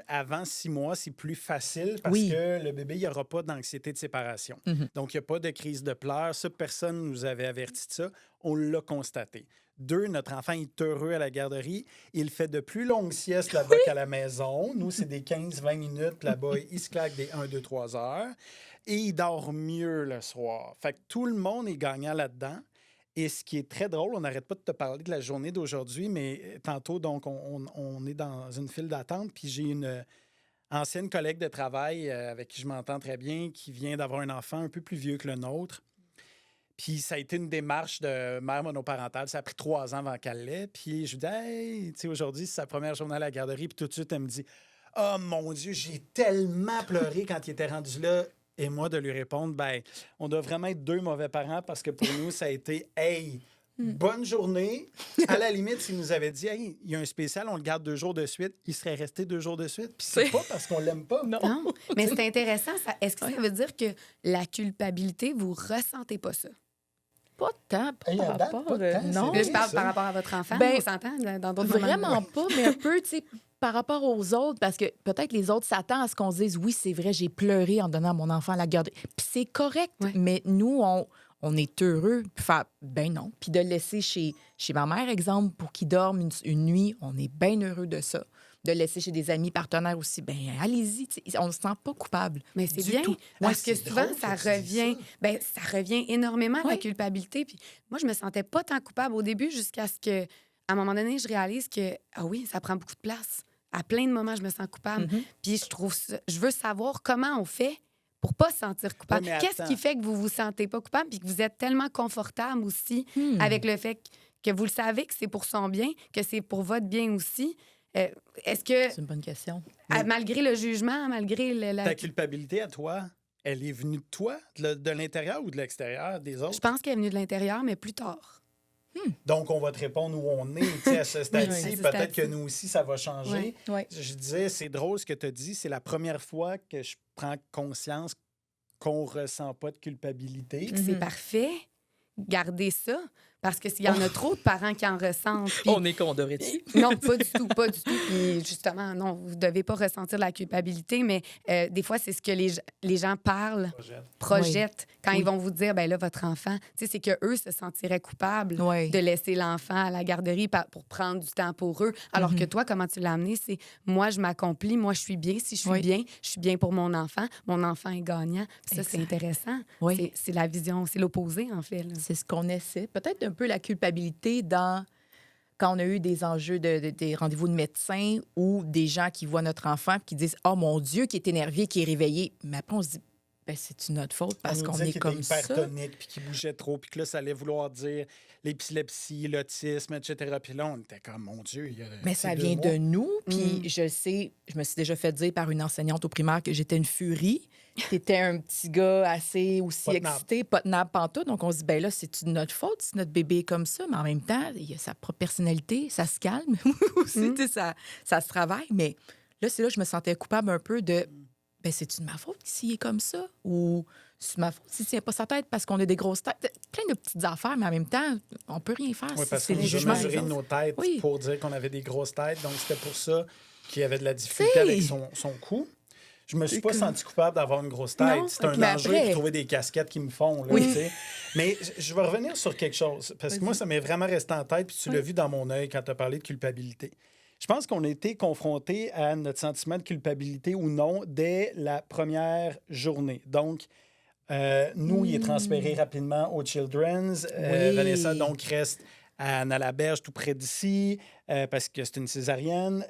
Avant 6 mois, c'est plus facile parce Oui. que le bébé, il n'y aura pas d'anxiété de séparation. Donc, il n'y a pas de crise de pleurs. Ça, personne ne nous avait averti de ça. On l'a constaté. 2, notre enfant est heureux à la garderie. Il fait de plus longues siestes là-bas qu'à la maison. Nous, c'est des 15-20 minutes. Là-bas, il se claque des 1, 2, 3 heures. Et il dort mieux le soir. Fait que tout le monde est gagnant là-dedans. Et ce qui est très drôle, on n'arrête pas de te parler de la journée d'aujourd'hui, mais tantôt, donc, on est dans une file d'attente, puis j'ai une ancienne collègue de travail avec qui je m'entends très bien, qui vient d'avoir un enfant un peu plus vieux que le nôtre. Puis ça a été une démarche de mère monoparentale. Ça a pris 3 ans avant qu'elle l'ait. Puis je lui dis, hey, tu sais, aujourd'hui, c'est sa première journée à la garderie. Puis tout de suite, elle me dit, oh mon Dieu, j'ai tellement pleuré quand il était rendu là. Et moi, de lui répondre, ben, on doit vraiment être 2 mauvais parents parce que pour nous, ça a été, hey, bonne journée. À la limite, s'il nous avait dit, hey, il y a un spécial, on le garde 2 jours de suite, il serait resté 2 jours de suite. Puis c'est pas parce qu'on l'aime pas. Non. Non, mais c'est intéressant. Est-ce que ça veut dire que la culpabilité, vous ressentez pas ça? Pas tant, pas Hey, à par date, rapport... pas tant, non. Là, je parle ça. par rapport à votre enfant, Ben, on s'entend dans d'autres moments. Vraiment pas, mais un peu, tu sais, par rapport aux autres, parce que peut-être les autres s'attendent à ce qu'on se dise, oui, c'est vrai, j'ai pleuré en donnant mon enfant à la garderie. Puis c'est correct, Ouais. mais nous, on est heureux. Puis faire, ben non. Puis de le laisser chez ma mère, exemple, pour qu'il dorme une nuit, on est bien heureux de ça. De le laisser chez des amis partenaires aussi, ben allez-y, tu sais, on ne se sent pas coupable. Mais c'est du bien, tout. parce que c'est souvent, drôle ça que tu dises revient, ça. ben, ça revient énormément, la Oui. culpabilité. Puis moi, je me sentais pas tant coupable au début jusqu'à ce que, à un moment donné, je réalise que, ah oui, ça prend beaucoup de place. À plein de moments, je me sens coupable. Mhm. Puis je veux savoir comment on fait pour pas se sentir coupable. Ouais, mais Qu'est-ce attends. qui fait que vous vous sentez pas coupable puis que vous êtes tellement confortable aussi avec le fait que vous le savez que c'est pour son bien, que c'est pour votre bien aussi? Est-ce que, C'est une bonne question. malgré le jugement, malgré Ta culpabilité à toi, elle est venue de toi, de l'intérieur ou de l'extérieur des autres? Je pense qu'elle est venue de l'intérieur, mais plus tard. Donc, on va te répondre où on est. Tu sais, à ce stade-ci, à ce peut-être stade-ci. que nous aussi, ça va changer. Ouais. Ouais. Je disais, c'est drôle ce que tu as dit. C'est la première fois que je prends conscience qu'on ressent pas de culpabilité. Puis c'est parfait. Gardez ça. Parce que s'il y en a trop de parents qui en ressentent. puis- est qu'on devrait dessus. Non, pas du tout, pas du tout. Puis justement, non, vous ne devez pas ressentir la culpabilité, mais des fois, c'est ce que les gens parlent, projettent, quand ils vont vous dire, ben là, votre enfant, tu sais, c'est qu'eux se sentiraient coupables Oui. de laisser l'enfant à la garderie pour prendre du temps pour eux. Alors que toi, comment tu l'as amené, c'est moi, je m'accomplis, moi, je suis bien. Si je suis Oui. bien, je suis bien pour mon enfant est gagnant. Puis ça, c'est Exact. intéressant. Oui. C'est la vision, c'est l'opposé, en fait. Là. C'est ce qu'on essaie. Peut-être un peu la culpabilité quand on a eu des enjeux des rendez-vous de médecins ou des gens qui voient notre enfant et qui disent « Oh mon Dieu, qui est énervé, qui est réveillé. » Mais après, on se dit ben, c'est notre faute parce On nous qu'on disait est qu'il comme était ça. hypertonique puis qu'il bougeait trop, puis que là, ça allait vouloir dire l'épilepsie, l'autisme, etc. Puis là, on était comme, mon Dieu, il y a. Mais c'est ça 2 vient mois. de nous. Puis je sais, je me suis déjà fait dire par une enseignante au primaire que j'étais une furie. T'étais un petit gars assez aussi Pas de nappe. excité, pas de nappe pantoute. Donc on se dit, ben là, c'est notre faute si notre bébé est comme ça. Mais en même temps, il a sa propre personnalité, ça se calme aussi, tu sais, ça se travaille. Mais là, c'est là que je me sentais coupable un peu de, ben c'est-tu de ma faute s'il est comme ça? Ou c'est de ma faute s'il tient pas sa tête parce qu'on a des grosses têtes? Plein de petites affaires, mais en même temps, on peut rien faire. Oui, si parce c'est qu'on les nous a jugements mesuré des autres. nos têtes Oui. pour dire qu'on avait des grosses têtes. Donc, c'était pour ça qu'il y avait de la difficulté T'sais. avec son cou. Je me suis pas senti coupable d'avoir une grosse tête. Non, C'est un mais enjeu après- de trouver des casquettes qui me font. Là, Oui. tu sais. Mais je vais revenir sur quelque chose. Parce que moi, ça m'est vraiment resté en tête. Puis tu l'as vu dans mon œil quand tu as parlé de culpabilité. Je pense qu'on a été confrontés à notre sentiment de culpabilité ou non dès la première journée. Donc, nous, il est transféré rapidement au Children's. Oui. Vanessa, donc, reste à Anna-la-Berge, tout près d'ici, parce que c'est une césarienne.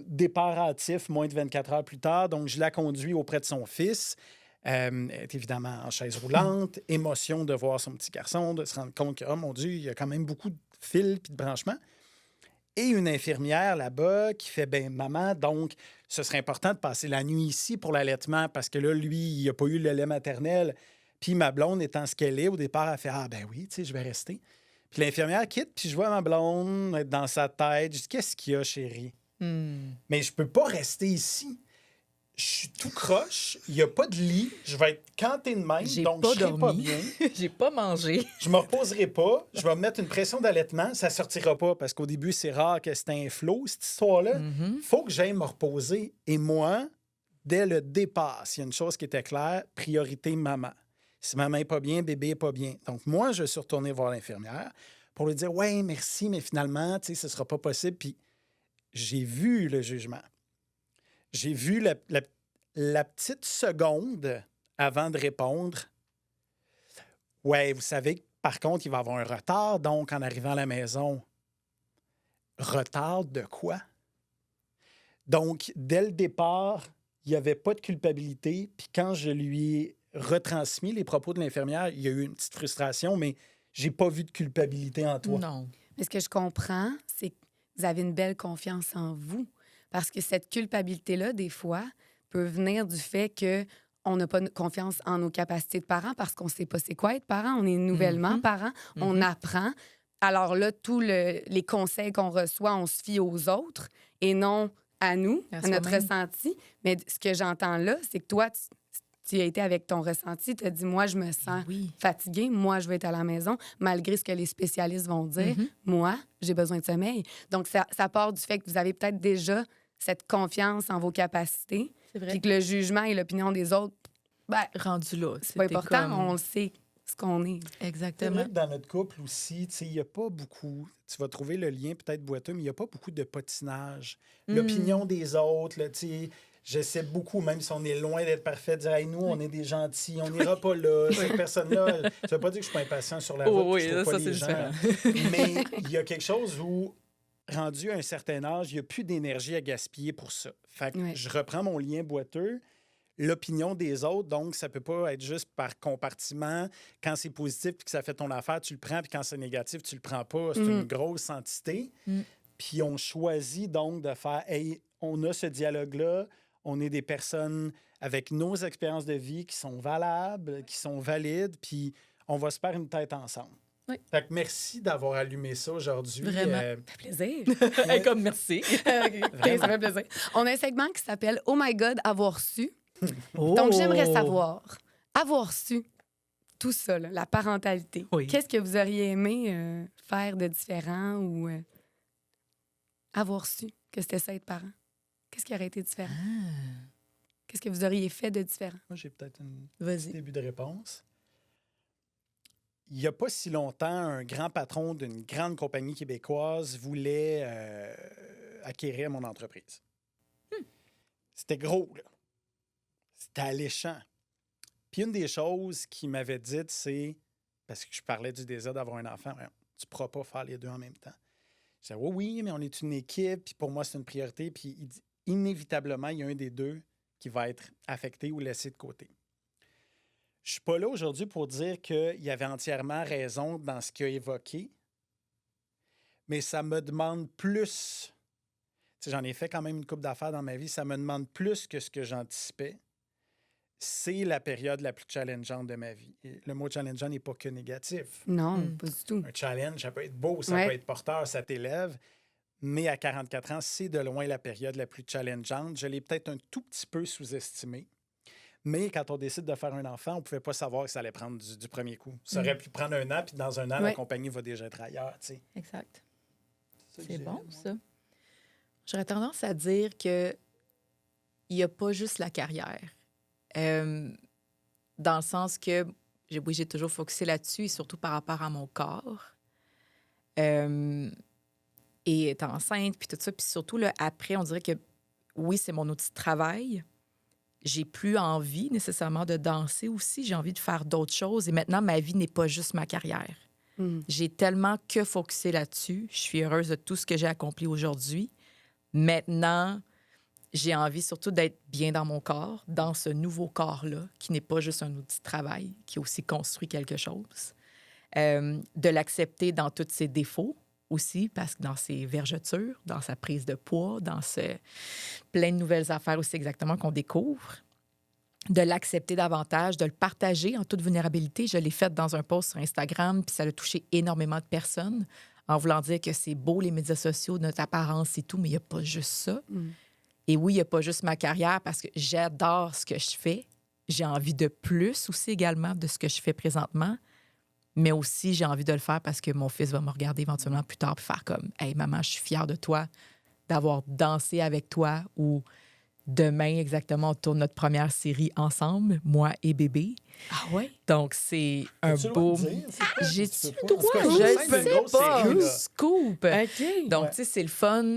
Départ hâtif, moins de 24 heures plus tard. Donc, je la conduis auprès de son fils. Elle est évidemment en chaise roulante. Émotion de voir son petit garçon, de se rendre compte que, oh mon Dieu, il y a quand même beaucoup de fils et de branchements. Et une infirmière là-bas qui fait, ben maman, donc, ce serait important de passer la nuit ici pour l'allaitement parce que là, lui, il n'a pas eu le lait maternel. Puis ma blonde étant ce qu'elle est, au départ, elle fait, ah ben oui, tu sais, je vais rester. Puis l'infirmière quitte, puis je vois ma blonde être dans sa tête. Je dis, qu'est-ce qu'il y a, chérie? Mais je peux pas rester ici. Je suis tout croche, il n'y a pas de lit, je vais être canté de même, J'ai donc pas je serai pas dormi. bien. J'ai pas mangé. Je me reposerai pas, je vais me mettre une pression d'allaitement, ça sortira pas parce qu'au début, c'est rare que c'est un flow, cette histoire-là. Il faut que j'aille me reposer. Et moi, dès le départ, s'il y a une chose qui était claire, priorité maman. Si maman n'est pas bien, bébé n'est pas bien. Donc, moi, je suis retourné voir l'infirmière pour lui dire, ouais, merci, mais finalement, tu sais, ce ne sera pas possible. Puis, j'ai vu le jugement. J'ai vu la petite seconde avant de répondre. Ouais, vous savez, par contre, il va y avoir un retard. Donc, en arrivant à la maison, retard de quoi? Donc, dès le départ, il n'y avait pas de culpabilité. Puis quand je lui ai retransmis les propos de l'infirmière, il y a eu une petite frustration, mais j'ai pas vu de culpabilité en toi. Non. Mais ce que je comprends, c'est que vous avez une belle confiance en vous. Parce que cette culpabilité-là, des fois, peut venir du fait que on n'a pas confiance en nos capacités de parents parce qu'on ne sait pas c'est quoi être parent. On est nouvellement parents. On apprend. alors là, tous les conseils qu'on reçoit, on se fie aux autres et non à nous, à notre soi-même. ressenti. Mais ce que j'entends là, c'est que toi, tu as été avec ton ressenti, tu as dit, moi, je me sens Oui. fatiguée, moi, je veux être à la maison, malgré ce que les spécialistes vont dire. Moi, j'ai besoin de sommeil. Donc, ça part du fait que vous avez peut-être déjà cette confiance en vos capacités, C'est vrai. puis que le jugement et l'opinion des autres, ben, Rendu là. c'est pas c'était important, comme- on le sait ce qu'on est. C'est Exactement. vrai que dans notre couple aussi, tu sais, il n'y a pas beaucoup, tu vas trouver le lien peut-être boiteux, mais il n'y a pas beaucoup de potinage. L'opinion des autres, là, tu sais, j'essaie beaucoup, même si on est loin d'être parfait, de dire, hey, nous, on est des gentils, on n'ira pas là, cette personne-là. Ça veut pas dire que je suis pas impatient sur la route, Oh, puis je oui, trouve pas ça, les c'est gens. Mais il y a quelque chose où, rendu à un certain âge, il n'y a plus d'énergie à gaspiller pour ça. Fait que Ouais. je reprends mon lien boiteux. L'opinion des autres, donc ça peut pas être juste par compartiment. Quand c'est positif puis que ça fait ton affaire, tu le prends, puis quand c'est négatif, tu le prends pas. C'est une grosse entité. Puis on choisit donc de faire, hey, on a ce dialogue-là, on est des personnes avec nos expériences de vie qui sont valables, qui sont valides, puis on va se faire une tête ensemble. Oui. Fait que merci d'avoir allumé ça aujourd'hui. Vraiment. Ça fait plaisir. Hey, comme merci. OK, ça fait plaisir. On a un segment qui s'appelle Oh my God, avoir su. Donc, j'aimerais savoir, avoir su tout ça, là, la parentalité, Oui. qu'est-ce que vous auriez aimé faire de différent ou avoir su que c'était ça être parent? Qu'est-ce qui aurait été différent? Qu'est-ce que vous auriez fait de différent? Moi, j'ai peut-être un Vas-y. début de réponse. Il n'y a pas si longtemps, un grand patron d'une grande compagnie québécoise voulait acquérir mon entreprise. C'était gros, là. C'était alléchant. Puis une des choses qu'il m'avait dites, c'est, parce que je parlais du désir d'avoir un enfant, ouais, tu ne pourras pas faire les deux en même temps. Je disais, oui, mais on est une équipe, puis pour moi, c'est une priorité. Puis il dit, inévitablement, il y a un des deux qui va être affecté ou laissé de côté. Je ne suis pas là aujourd'hui pour dire qu'il avait entièrement raison dans ce qu'il a évoqué, mais ça me demande plus. Tu sais, j'en ai fait quand même une couple d'affaires dans ma vie, ça me demande plus que ce que j'anticipais. C'est la période la plus challengeante de ma vie. Et le mot challengeant n'est pas que négatif. Non, pas du tout. Un challenge, ça peut être beau, ça peut être porteur, ça t'élève. Mais à 44 ans, c'est de loin la période la plus challengeante. Je l'ai peut-être un tout petit peu sous-estimé. Mais quand on décide de faire un enfant, on ne pouvait pas savoir que ça allait prendre du premier coup. Ça aurait pu prendre un an, puis dans un an, la compagnie va déjà être ailleurs. Tu sais. Exact. Ça que C'est j'ai bon, dit, moi. ça. J'aurais tendance à dire que il n'y a pas juste la carrière. Dans le sens que j'ai toujours focusé là-dessus, et surtout par rapport à mon corps. Et étant enceinte, puis tout ça. Puis surtout, là, après, on dirait que oui, c'est mon outil de travail. J'ai plus envie nécessairement de danser aussi. J'ai envie de faire d'autres choses. Et maintenant, ma vie n'est pas juste ma carrière. J'ai tellement que focusé là-dessus. Je suis heureuse de tout ce que j'ai accompli aujourd'hui. Maintenant, j'ai envie surtout d'être bien dans mon corps, dans ce nouveau corps-là, qui n'est pas juste un outil de travail, qui aussi construit quelque chose. De l'accepter dans tous ses défauts aussi, parce que dans ses vergetures, dans sa prise de poids, dans plein de nouvelles affaires aussi exactement qu'on découvre. De l'accepter davantage, de le partager en toute vulnérabilité. Je l'ai fait dans un post sur Instagram, puis ça a touché énormément de personnes, en voulant dire que c'est beau, les médias sociaux, notre apparence et tout, mais il n'y a pas juste ça. Et oui, il n'y a pas juste ma carrière, parce que j'adore ce que je fais. J'ai envie de plus aussi également de ce que je fais présentement, mais aussi j'ai envie de le faire parce que mon fils va me regarder éventuellement plus tard et faire comme « Hey, maman, je suis fière de toi, d'avoir dansé avec toi » ou demain, exactement, on tourne notre première série ensemble, moi et bébé. Ah ouais? Donc, c'est un As-tu le beau... droit de dire? J'ai-tu Tu peux le pas. droit? En tout cas, Je c'est le une sais grosse pas. série, là. Scoop! OK. Donc, Ouais. tu sais, c'est le fun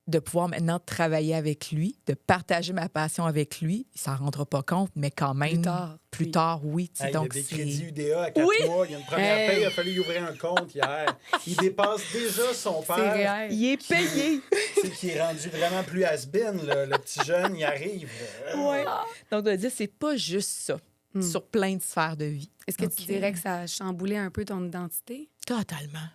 de pouvoir maintenant travailler avec lui, de partager ma passion avec lui. Il s'en rendra pas compte, mais quand même... Plus tard, oui. Tu sais, Hey, il y a donc, des c'est... crédits UDA à 4 mois. Il y a une première Hey. paye. Il a fallu y ouvrir un compte hier. Il dépasse déjà son C'est père. réel. Il est payé! Tu sais, qui est rendu vraiment plus has-been. Le petit jeune, il arrive. Ouais. Donc, de dire, c'est pas juste ça, sur plein de sphères de vie. Est-ce que Donc, tu dirais que ça a chamboulé un peu ton identité? Totalement.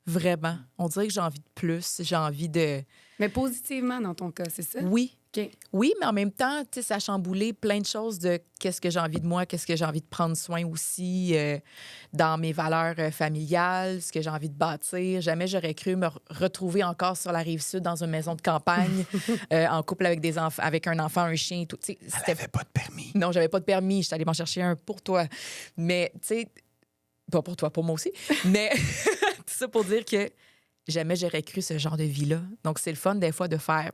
Vraiment. On dirait que j'ai envie de plus. J'ai envie de... Mais positivement dans ton cas, c'est ça? Oui, OK. Oui, mais en même temps, tu sais, ça a chamboulé plein de choses de qu'est-ce que j'ai envie de moi, qu'est-ce que j'ai envie de prendre soin aussi dans mes valeurs familiales, ce que j'ai envie de bâtir. Jamais j'aurais cru me retrouver encore sur la Rive-Sud dans une maison de campagne, en couple avec des enfants, avec un enfant, un chien et tout. Tu sais, Elle n'avait pas de permis. Non, j'avais pas de permis. J'étais allée m'en chercher un pour toi. Mais, tu sais, pas pour toi, pour moi aussi. Mais tout ça pour dire que jamais j'aurais cru ce genre de vie-là. Donc, c'est le fun des fois de faire,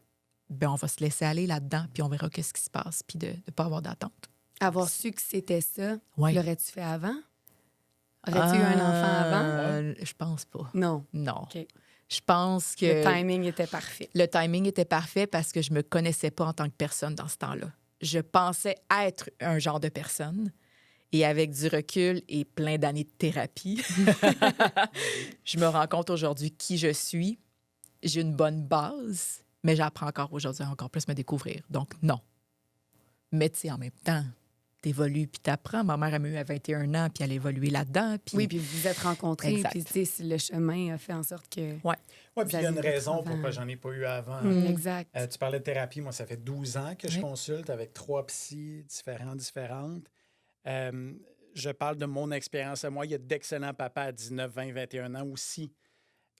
ben on va se laisser aller là-dedans, puis on verra qu'est-ce qui se passe, puis de ne pas avoir d'attente. Avoir su que c'était ça, Ouais. l'aurais-tu fait avant? Aurais-tu eu un enfant avant? Je pense pas. Non. Non. OK. Je pense que Le timing était parfait. le timing était parfait parce que je me connaissais pas en tant que personne dans ce temps-là. Je pensais être un genre de personne. Et avec du recul et plein d'années de thérapie, je me rends compte aujourd'hui qui je suis. J'ai une bonne base, mais j'apprends encore aujourd'hui à encore plus me découvrir. Donc, non. Mais tu sais, en même temps, t'évolues puis t'apprends. Ma mère a eu à 21 ans puis elle a évolué là-dedans. Puis... Oui, puis vous vous êtes rencontrés, Exact. puis tu sais, le chemin a fait en sorte que... Oui, puis il y a une Vous avez raison votre enfant. pourquoi j'en ai pas eu avant. Exact. Tu parlais de thérapie. Moi, ça fait 12 ans que je Oui. consulte avec 3 psys différentes. Je parle de mon expérience à moi. Il y a d'excellents papas à 19, 20, 21 ans aussi.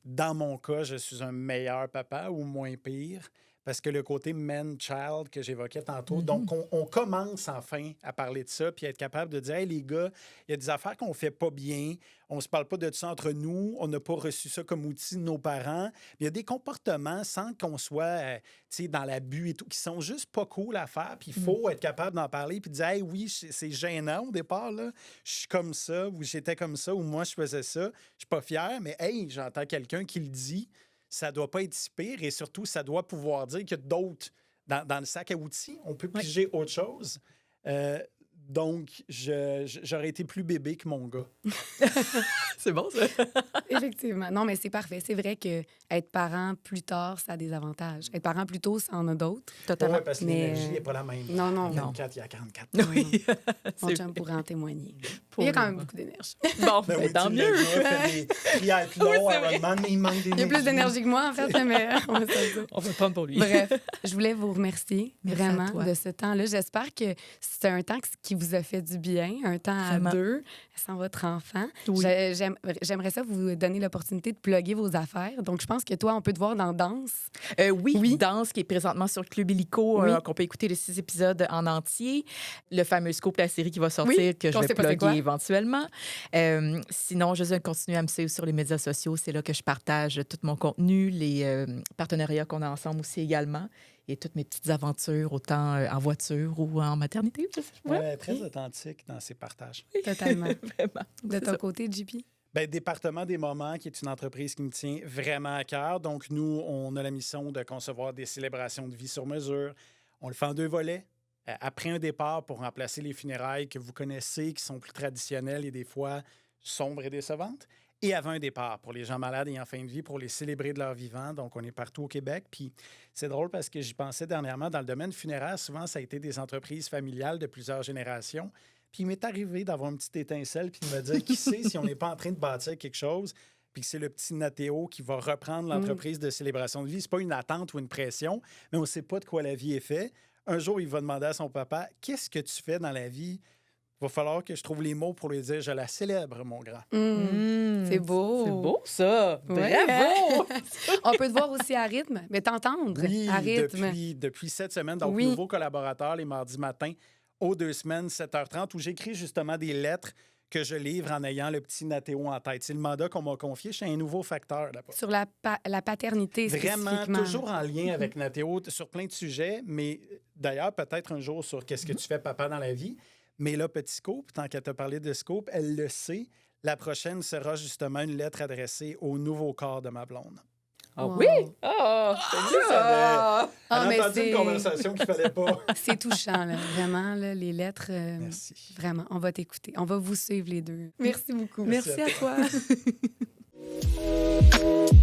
Dans mon cas, je suis un meilleur papa ou moins pire parce que le côté man-child que j'évoquais tantôt, donc on commence enfin à parler de ça puis être capable de dire « Hey, les gars, il y a des affaires qu'on fait pas bien, on se parle pas de ça entre nous, on n'a pas reçu ça comme outil de nos parents. » Il y a des comportements sans qu'on soit tu sais, dans l'abus et tout, qui sont juste pas cool à faire, puis il faut être capable d'en parler puis de dire « Hey, oui, c'est gênant au départ, là. Je suis comme ça, ou j'étais comme ça, ou moi, je faisais ça. Je suis pas fier, mais hey, j'entends quelqu'un qui le dit. » Ça doit pas être si pire et surtout, ça doit pouvoir dire qu'il y a d'autres dans le sac à outils. On peut piger autre chose. Donc, j'aurais été plus bébé que mon gars. C'est bon, ça? Effectivement. Non, mais c'est parfait. C'est vrai que être parent plus tard, ça a des avantages. Être parent plus tôt, ça en a d'autres. Totalement. Oui, parce que Mais, l'énergie n'est pas la même. non, non. Il y a Non. 44, il y a 44. Oui. Mon C'est chum vrai. pourrait en témoigner. Pour Il y a quand le même moment. beaucoup d'énergie. Bon, Ben ben, oui, tant tu mieux. le gars fait des prières longs, c'est elle va demander, mais il manque d'énergie. Il y a plus d'énergie que moi, en fait, là, mais on va se le dire. On va prendre pour lui. Bref, je voulais vous remercier Merci à vraiment toi. de ce temps-là. J'espère que c'est un temps qui vous a fait du bien, un temps Vraiment. à deux, sans votre enfant. Oui. J'aimerais ça vous donner l'opportunité de plugger vos affaires. Donc, je pense que toi, on peut te voir dans Danse. Oui, Danse, qui est présentement sur Club Illico, Oui. qu'on peut écouter les 6 épisodes en entier. Le fameux scoop, la série qui va sortir, Oui, que je on vais sait pas c'est quoi. plugger éventuellement. Sinon, je vais continuer à me suivre sur les médias sociaux. C'est là que je partage tout mon contenu, les partenariats qu'on a ensemble aussi également, et toutes mes petites aventures, autant en voiture ou en maternité. Je sais pas. Elle est très authentique dans ses partages. Totalement. Vraiment. De C'est ton ça. côté, JP? Bien, Département des moments, qui est une entreprise qui me tient vraiment à cœur. Donc, nous, on a la mission de concevoir des célébrations de vie sur mesure. On le fait en 2 volets. Après un départ, pour remplacer les funérailles que vous connaissez, qui sont plus traditionnelles et des fois sombres et décevantes. Et avant un départ, pour les gens malades et en fin de vie, pour les célébrer de leur vivant. Donc, on est partout au Québec. Puis, c'est drôle parce que j'y pensais dernièrement, dans le domaine funéraire, souvent, ça a été des entreprises familiales de plusieurs générations. Puis il m'est arrivé d'avoir une petite étincelle puis de me dire, qui sait si on n'est pas en train de bâtir quelque chose puis que c'est le petit Nathéo qui va reprendre l'entreprise de célébration de vie. C'est pas une attente ou une pression, mais on ne sait pas de quoi la vie est faite. Un jour, il va demander à son papa, « Qu'est-ce que tu fais dans la vie? » Il va falloir que je trouve les mots pour lui dire, « Je la célèbre, mon grand. » C'est beau. C'est beau, ça. Ouais. Bravo! On peut te voir aussi à rythme, mais t'entendre Oui, à rythme. depuis cette semaine. Donc, Oui. nouveau collaborateur les mardis matins aux 2 semaines, 7h30, où j'écris justement des lettres que je livre en ayant le petit Nathéo en tête. C'est le mandat qu'on m'a confié. Je suis un nouveau facteur là-bas. Sur la paternité Vraiment, spécifiquement. toujours en lien avec Nathéo sur plein de sujets, mais d'ailleurs, peut-être un jour sur qu'est-ce que tu fais, papa, dans la vie. Mais là, petit scoop, tant qu'elle t'a parlé de scoop, elle le sait. La prochaine sera justement une lettre adressée au nouveau corps de ma blonde. Ah Wow. oui? Ah! Ah, Elle a mais entendu c'est- une conversation qu'il fallait pas. C'est touchant, là. Vraiment, là, les lettres. Merci. Vraiment, on va t'écouter. On va vous suivre les deux. Merci beaucoup. Merci à Merci à toi.